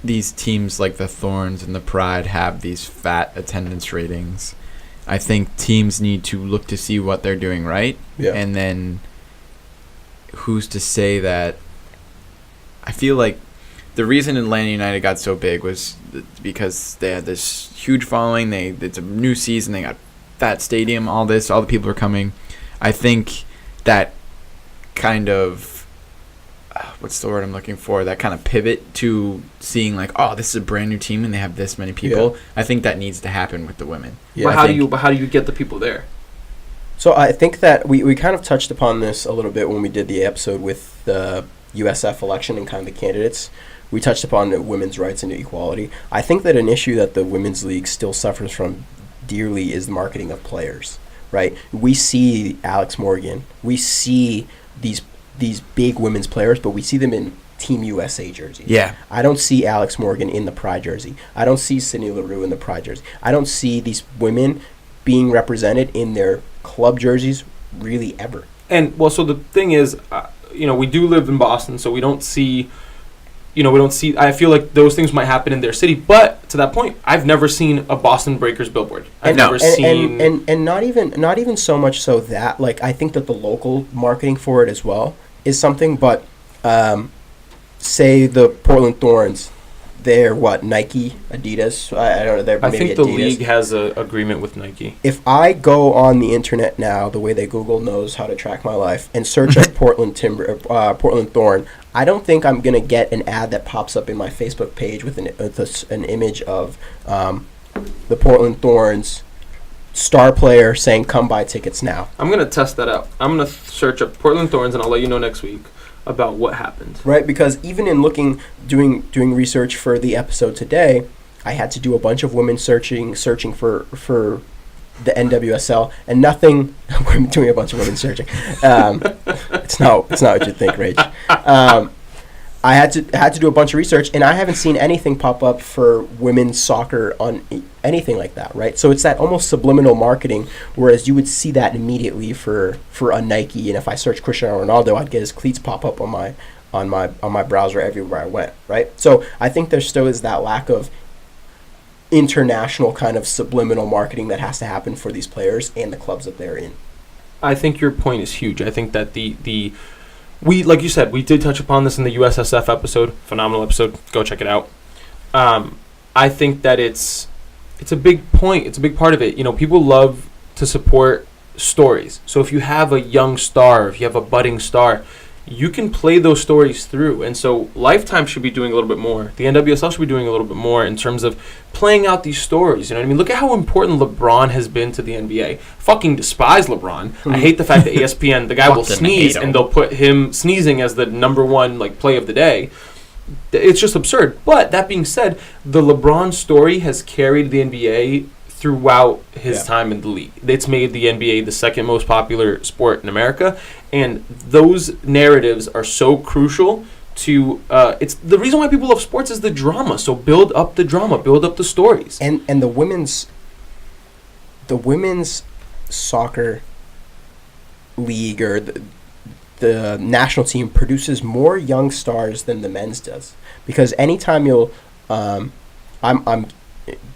these teams like the Thorns and the Pride have these fat attendance ratings. I think teams need to look to see what they're doing right. Yeah. And then who's to say that? I feel like the reason Atlanta United got so big was because they had this huge following. It's a new season. They got fat stadium, all the people are coming. I think that kind of, what's the word I'm looking for? That kind of pivot to seeing like, oh, this is a brand new team and they have this many people. Yeah. I think that needs to happen with the women. Yeah. But how do you get the people there? So I think that we kind of touched upon this a little bit when we did the episode with the USF election and kind of the candidates. we touched upon the women's rights and equality. I think that an issue that the women's league still suffers from dearly is the marketing of players, right? We see Alex Morgan, we see these big women's players, but we see them in Team USA jerseys. Yeah. I don't see Alex Morgan in the Pride jersey. I don't see Sydney Leroux in the Pride jersey. I don't see these women being represented in their club jerseys really ever. And well, so the thing is, we do live in Boston, so we don't see. I feel like those things might happen in their city, but to that point, I've never seen a Boston Breakers billboard. I've never seen, and not even so much so that, like, I think that the local marketing for it as well is something, but say the Portland Thorns, they're what, Nike, Adidas? I don't know. They're maybe think the Adidas. league has an agreement with Nike. If I go on the internet now, the way that Google knows how to track my life, and search up Portland Thorn, I don't think I'm gonna get an ad that pops up in my Facebook page with an image of the Portland Thorns star player saying, "Come buy tickets now." I'm gonna test that out. I'm gonna search up Portland Thorns, and I'll let you know next week about what happened. Right, because even in doing research for the episode today, I had to do a bunch of women searching for the NWSL, and nothing. We're doing a bunch of women searching. It's not what you think, Rach. I had to do a bunch of research, and I haven't seen anything pop up for women's soccer on anything like that, right? So it's that almost subliminal marketing, whereas you would see that immediately for a Nike, and if I search Cristiano Ronaldo, I'd get his cleats pop up on my browser everywhere I went, right? So I think there still is that lack of international kind of subliminal marketing that has to happen for these players and the clubs that they're in. I think your point is huge. I think that we, like you said, we did touch upon this in the USSF episode. Phenomenal episode. Go check it out. I think that it's a big point. It's a big part of it. People love to support stories. So if you have a young star, if you have a budding star, you can play those stories through. And so Lifetime should be doing a little bit more. The NWSL should be doing a little bit more in terms of playing out these stories. You know what I mean? Look at how important LeBron has been to the NBA. Fucking despise LeBron. I hate the fact that ESPN, the guy will sneeze and they'll put him sneezing as the number one play of the day. It's just absurd. But that being said, the LeBron story has carried the NBA throughout his time in the league. It's made the NBA the second most popular sport in America, and those narratives are so crucial to it's the reason why people love sports is the drama. So build up the drama, build up the stories. And the women's soccer league, or the national team, produces more young stars than the men's does, because anytime I'm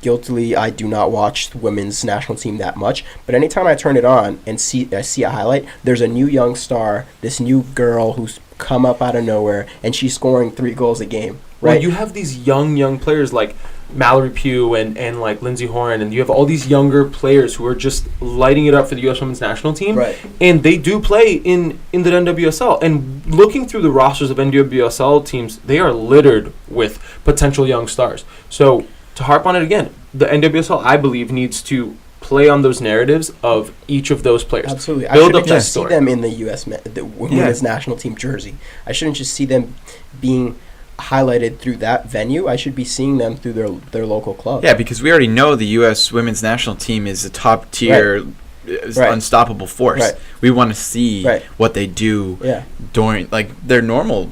guiltily, I do not watch the women's national team that much, but anytime I turn it on and I see a highlight, there's a new young star, this new girl who's come up out of nowhere, and she's scoring 3 goals a game, right? Well, you have these young players like Mallory Pugh and like Lindsey Horan, and you have all these younger players who are just lighting it up for the U.S. women's national team, right? And they do play in the NWSL. And looking through the rosters of NWSL teams, they are littered with potential young stars. So to harp on it again, the NWSL, I believe, needs to play on those narratives of each of those players. Absolutely. Build I up shouldn't that just see story. them in the women's national team jersey. I shouldn't just see them being highlighted through that venue. I should be seeing them through their local club. Yeah, because we already know the U.S. women's national team is a top-tier, unstoppable force. Right. We want to see what they do during their normal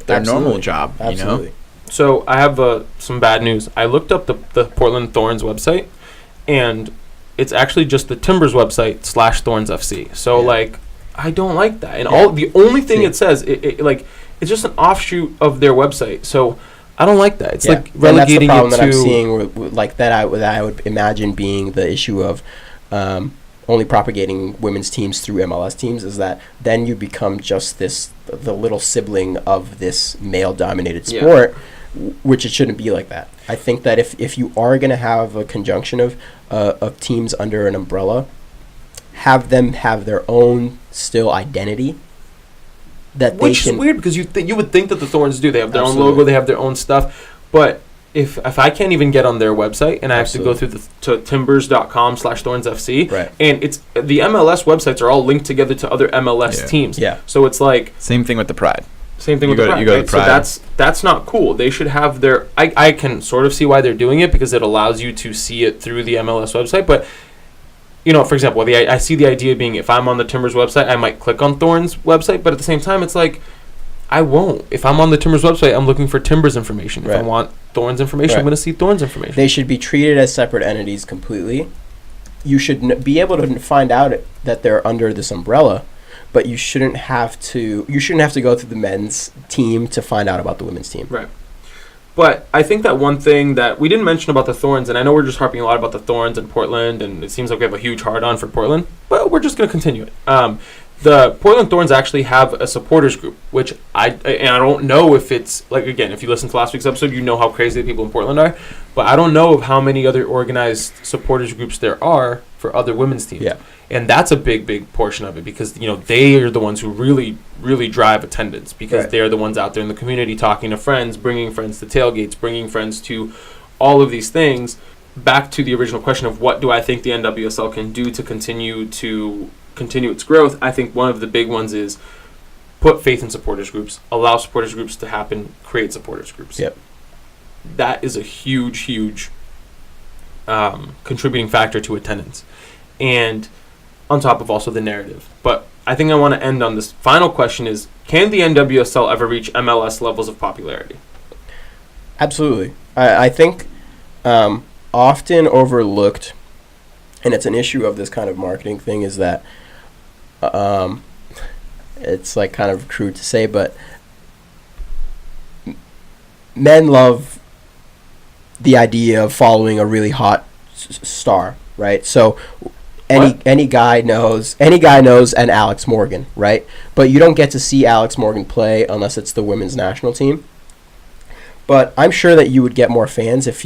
job. Absolutely. You know. So I have some bad news. I looked up the Portland Thorns website, and it's actually just the Timbers website / Thorns FC. So I don't like that. And the only thing it says it's just an offshoot of their website. So I don't like that. It's like relegating and that's the problem it that to I'm seeing that I would imagine being the issue of only propagating women's teams through MLS teams, is that then you become just the little sibling of this male-dominated sport, which it shouldn't be like that. I think that if you are going to have a conjunction of teams under an umbrella, have them have their own still identity. Which is weird, because you would think that the Thorns do. They have their own logo, they have their own stuff. But if I can't even get on their website, and I have to go through to timbers.com / Thorns FC, and it's the MLS websites are all linked together to other MLS teams. Yeah. So it's like same thing with the Pride. Same thing You with the go- Pride. you go to right? Pride. So that's not cool. They should have their. I can sort of see why they're doing it because it allows you to see it through the MLS website. But for example, I see the idea being if I'm on the Timbers website, I might click on Thorns website. But at the same time, it's like I won't. If I'm on the Timbers website, I'm looking for Timbers information. If I want Thorns information, I'm going to see Thorns information. They should be treated as separate entities completely. You should be able to find out that they're under this umbrella, but you shouldn't have to go through the men's team to find out about the women's team. Right. But I think that one thing that we didn't mention about the Thorns, and I know we're just harping a lot about the Thorns in Portland, and it seems like we have a huge hard-on for Portland, but we're just going to continue it. The Portland Thorns actually have a supporters group, which I don't know if it's, like, again, if you listen to last week's episode, you know how crazy the people in Portland are, but I don't know of how many other organized supporters groups there are for other women's teams. Yeah. And that's a big, big portion of it because, they are the ones who really, really drive attendance because they're the ones out there in the community talking to friends, bringing friends to tailgates, bringing friends to all of these things. Back to the original question of what do I think the NWSL can do to continue its growth, I think one of the big ones is put faith in supporters groups, allow supporters groups to happen, create supporters groups. Yep. That is a huge, huge contributing factor to attendance. And on top of also the narrative. But I think I want to end on this final question is, can the NWSL ever reach MLS levels of popularity? Absolutely. I think often overlooked, and it's an issue of this kind of marketing thing, is that it's like kind of crude to say, but men love the idea of following a really hot star, right? So any guy knows an Alex Morgan, right? But you don't get to see Alex Morgan play unless it's the women's national team. But I'm sure that you would get more fans if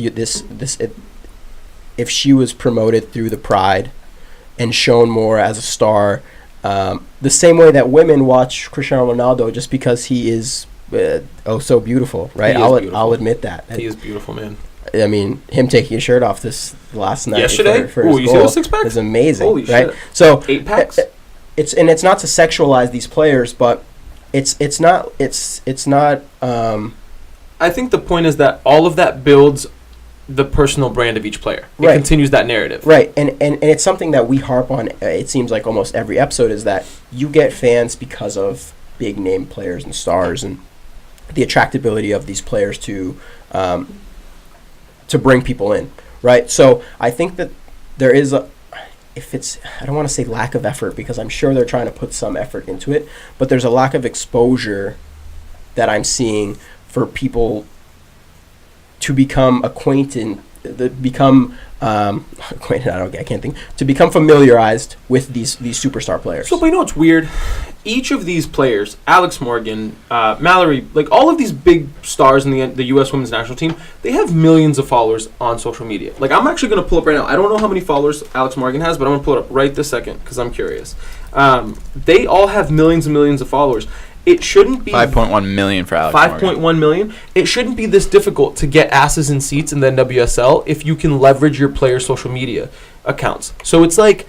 if she was promoted through the Pride and shown more as a star. The same way that women watch Cristiano Ronaldo just because he is so beautiful, right? I'll admit that. He is beautiful, man. I mean, him taking his shirt off this last night yesterday for his you goal see those 6 packs? is amazing. Holy right? shit. So 8 packs. It's not to sexualize these players, but it's not. I think the point is that all of that builds the personal brand of each player. It continues that narrative. Right, and it's something that we harp on, it seems like almost every episode, is that you get fans because of big name players and stars and the attractability of these players to bring people in, right? So I think that there is I don't want to say lack of effort because I'm sure they're trying to put some effort into it, but there's a lack of exposure that I'm seeing for people to become acquainted, to become familiarized with these superstar players. So, but what's weird? Each of these players, Alex Morgan, Mallory, like all of these big stars in the U.S. women's national team, they have millions of followers on social media. Like, I'm actually going to pull up right now. I don't know how many followers Alex Morgan has, but I'm going to pull it up right this second because I'm curious. They all have millions and millions of followers. It shouldn't be 5.1 million for Alex Morgan. 5.1 million. It shouldn't be this difficult to get asses in seats in the NWSL if you can leverage your players' social media accounts. So it's like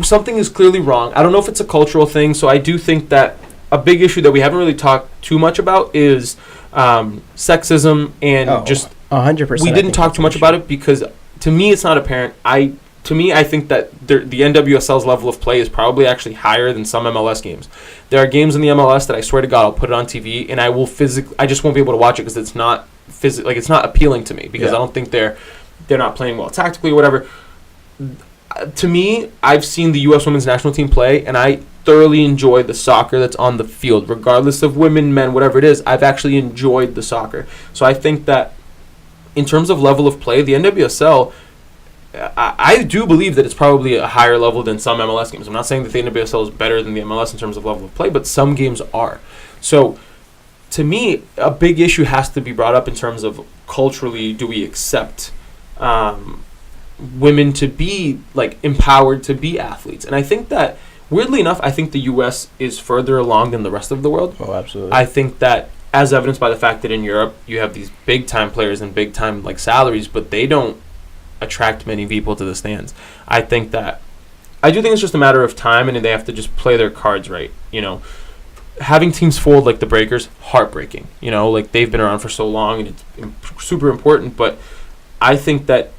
something is clearly wrong. I don't know if it's a cultural thing. So I do think that a big issue that we haven't really talked too much about is sexism and 100%. We didn't talk too much about it because to me it's not apparent. I think that the NWSL's level of play is probably actually higher than some MLS games. There are games in the MLS that I swear to God I'll put it on TV and I just won't be able to watch it because it's not it's not appealing to me because I don't think they're not playing well tactically or whatever. To me, I've seen the U.S. women's national team play and I thoroughly enjoy the soccer that's on the field, regardless of women, men, whatever it is. I've actually enjoyed the soccer. So I think that in terms of level of play, the NWSL, I do believe that it's probably a higher level than some MLS games. I'm not saying that the NWSL is better than the MLS in terms of level of play, but some games are. So, to me, a big issue has to be brought up in terms of culturally, do we accept women to be empowered to be athletes? And I think that, weirdly enough, I think the U.S. is further along than the rest of the world. Oh, absolutely. I think that, as evidenced by the fact that in Europe, you have these big-time players and big-time salaries, but they don't attract many people to the stands. I do think it's just a matter of time, and they have to just play their cards right. having teams fold like the Breakers, heartbreaking. You know, like they've been around for so long and it's super important. But I think that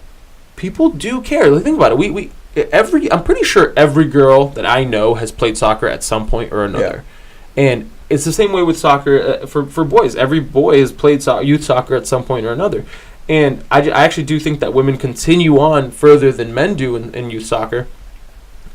people do care. Like, think about it. I'm pretty sure every girl that I know has played soccer at some point or another, and it's the same way with soccer for boys. Every boy has played youth soccer at some point or another, and I actually do think that women continue on further than men do in youth soccer,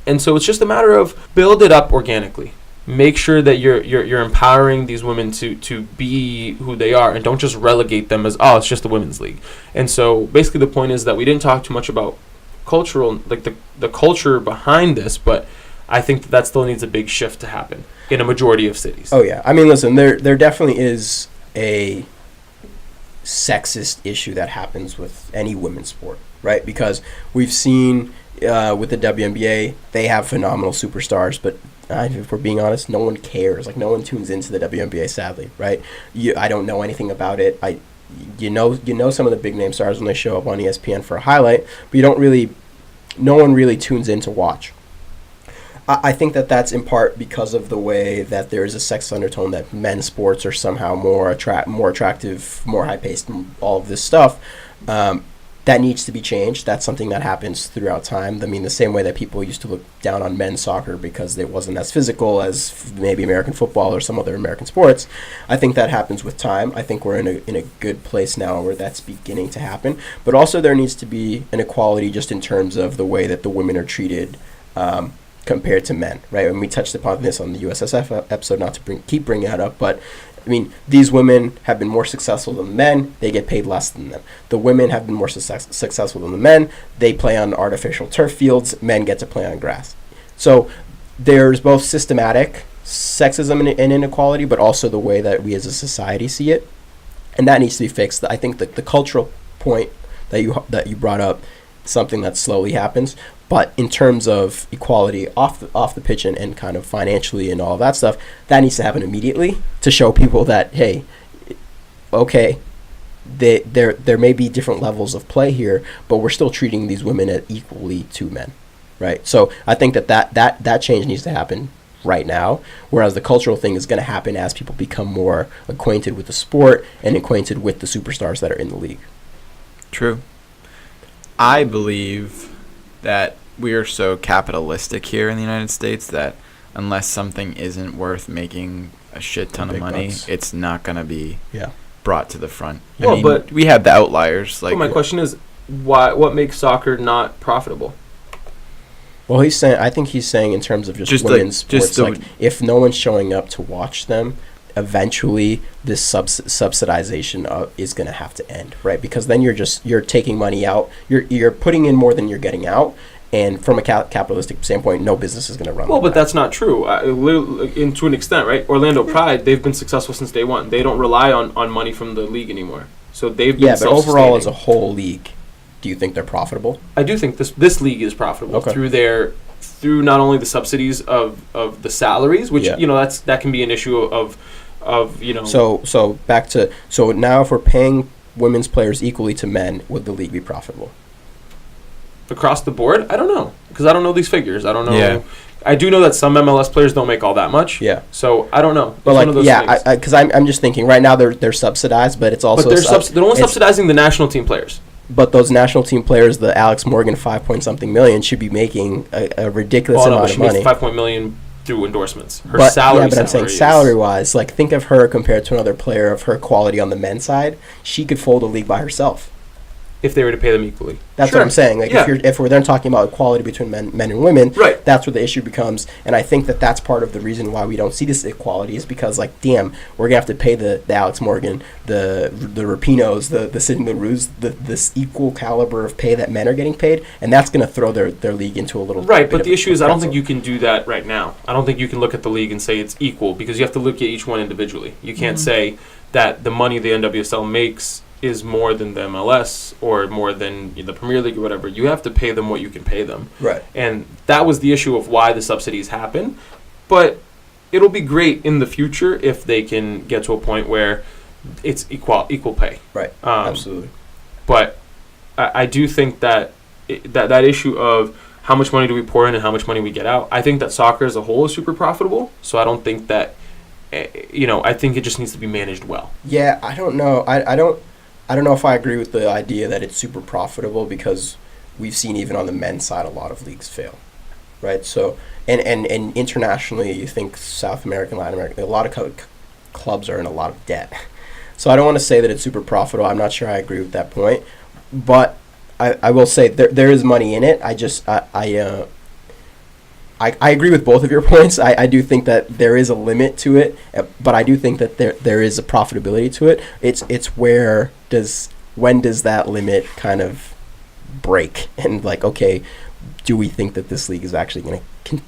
and so it's just a matter of build it up organically. Make sure that you're empowering these women to be who they are, and don't just relegate them as, oh, it's just the women's league. And so basically the point is that we didn't talk too much about cultural, like the culture behind this, but I think that still needs a big shift to happen in a majority of cities. Oh yeah, I mean, listen, there definitely is a sexist issue that happens with any women's sport, right? Because we've seen with the WNBA, they have phenomenal superstars, but if we're being honest, no one cares. Like, no one tunes into the WNBA, sadly, right? I don't know anything about it. You know some of the big name stars when they show up on ESPN for a highlight, but no one really tunes in to watch. I think that that's in part because of the way that there is a sex undertone, that men's sports are somehow more attractive, more high-paced, all of this stuff. That needs to be changed. That's something that happens throughout time. I mean, the same way that people used to look down on men's soccer because it wasn't as physical as maybe American football or some other American sports. I think that happens with time. I think we're in a good place now where that's beginning to happen. But also there needs to be an equality just in terms of the way that the women are treated compared to men, right? And we touched upon this on the USSF episode, not to keep bringing that up, but I mean, these women have been more successful than the men. They get paid less than them. The women have been more successful than the men. They play on artificial turf fields. Men get to play on grass. So there's both systematic sexism and inequality, but also the way that we as a society see it. And that needs to be fixed. I think that the cultural point that you brought up, something that slowly happens. But in terms of equality off the pitch and kind of financially and all of that stuff, that needs to happen immediately to show people that, hey, okay, there may be different levels of play here, but we're still treating these women as equally to men, right? So I think that change needs to happen right now, whereas the cultural thing is going to happen as people become more acquainted with the sport and acquainted with the superstars that are in the league. True. I believe that we are so capitalistic here in the United States that unless something isn't worth making a shit ton of money, it's not going to be brought to the front. Well, I mean, but we have the outliers. Like, my question is, what makes soccer not profitable? Well, I think he's saying in terms of just women's sports, like if no one's showing up to watch them, eventually this subsidization is going to have to end, right? Because then you're taking money out, you're putting in more than you're getting out, and from a capitalistic standpoint, no business is going to run. Well, but that's not true. To an extent, right? Orlando Pride, they've been successful since day one. They don't rely on money from the league anymore, so they've been but overall as a whole league, do you think they're profitable? I do think this league is profitable through not only the subsidies of the salaries, which that can be an issue of. So back to now, if we're paying women's players equally to men, would the league be profitable? Across the board, I don't know, because I don't know these figures. I don't know. Yeah. I do know that some MLS players don't make all that much. Yeah. So I don't know. But because I'm just thinking right now they're subsidized, but it's also they're only subsidizing the national team players. But those national team players, the Alex Morgan $5-point-something million, should be making a ridiculous amount of money. She makes $5 million through endorsements. Her salary. But I'm saying salary-wise, like think of her compared to another player of her quality on the men's side. She could fold a league by herself. If they were to pay them equally. That's what I'm saying. Like if we're then talking about equality between men and women, right, that's where the issue becomes. And I think that's part of the reason why we don't see this equality is because, like, damn, we're gonna have to pay the Alex Morgan, the Rapinos, the Sidney LaRue's, this equal caliber of pay that men are getting paid, and that's gonna throw their league into a little right. But the issue is, I don't think you can do that right now. I don't think you can look at the league and say it's equal, because you have to look at each one individually. You can't say that the money the NWSL makes is more than the MLS or more than the Premier League or whatever. You have to pay them what you can pay them. Right. And that was the issue of why the subsidies happen. But it'll be great in the future if they can get to a point where it's equal pay. Right. Absolutely. But I do think that that issue of how much money do we pour in and how much money we get out, I think that soccer as a whole is super profitable. So I don't think that I think it just needs to be managed well. Yeah, I don't know. I don't know if I agree with the idea that it's super profitable, because we've seen even on the men's side a lot of leagues fail, right? So and internationally, you think South American, Latin American, a lot of clubs are in a lot of debt. So I don't want to say that it's super profitable. I'm not sure I agree with that point, but I will say there is money in it. I agree with both of your points. I do think that there is a limit to it, but I do think that there is a profitability to it. It's when does that limit kind of break, and like, okay, do we think that this league is actually going to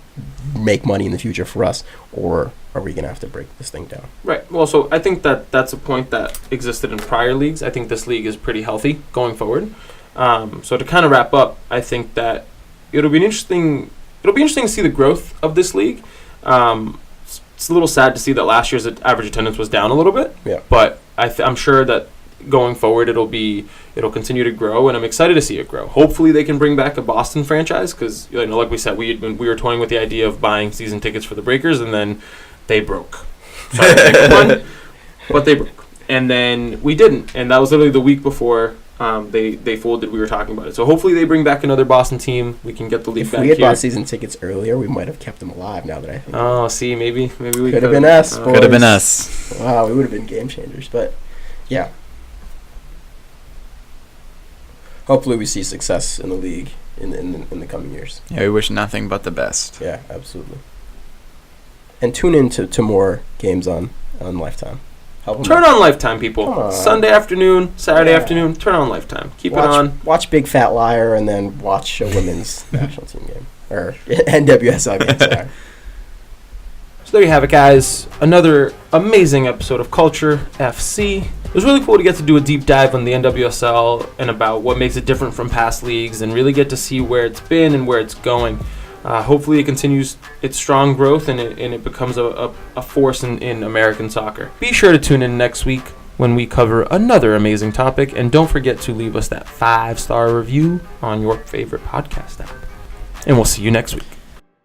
make money in the future for us, or are we going to have to break this thing down? Right. Well, so I think that's a point that existed in prior leagues. I think this league is pretty healthy going forward. So to kind of wrap up, I think that it'll be interesting to see the growth of this league. It's a little sad to see that last year's average attendance was down a little bit. Yeah. But I'm sure that going forward it'll continue to grow, and I'm excited to see it grow. Hopefully they can bring back a Boston franchise, because like we said, we were toying with the idea of buying season tickets for the Breakers, and then they broke. Sorry to take a pun, but they broke, and then we didn't, and that was literally the week before they folded. We were talking about it, so hopefully they bring back another Boston team. We can get the league back here. If we had bought season tickets earlier, we might have kept them alive. Now that I think. Oh, see, maybe we could have been us. Could have been us. Wow, we would have been game changers. But yeah, hopefully we see success in the league in the coming years. Yeah, we wish nothing but the best. Yeah, absolutely. And tune in to more games on Lifetime. Turn on Lifetime, people. Sunday afternoon, Saturday afternoon, turn on Lifetime. Keep it on. Watch Big Fat Liar, and then watch a women's national team game. Or NWSL game, sorry. So there you have it, guys. Another amazing episode of Culture FC. It was really cool to get to do a deep dive on the NWSL and about what makes it different from past leagues, and really get to see where it's been and where it's going. Hopefully it continues its strong growth, and it becomes a force in American soccer. Be sure to tune in next week when we cover another amazing topic, and don't forget to leave us that 5-star review on your favorite podcast app. And we'll see you next week.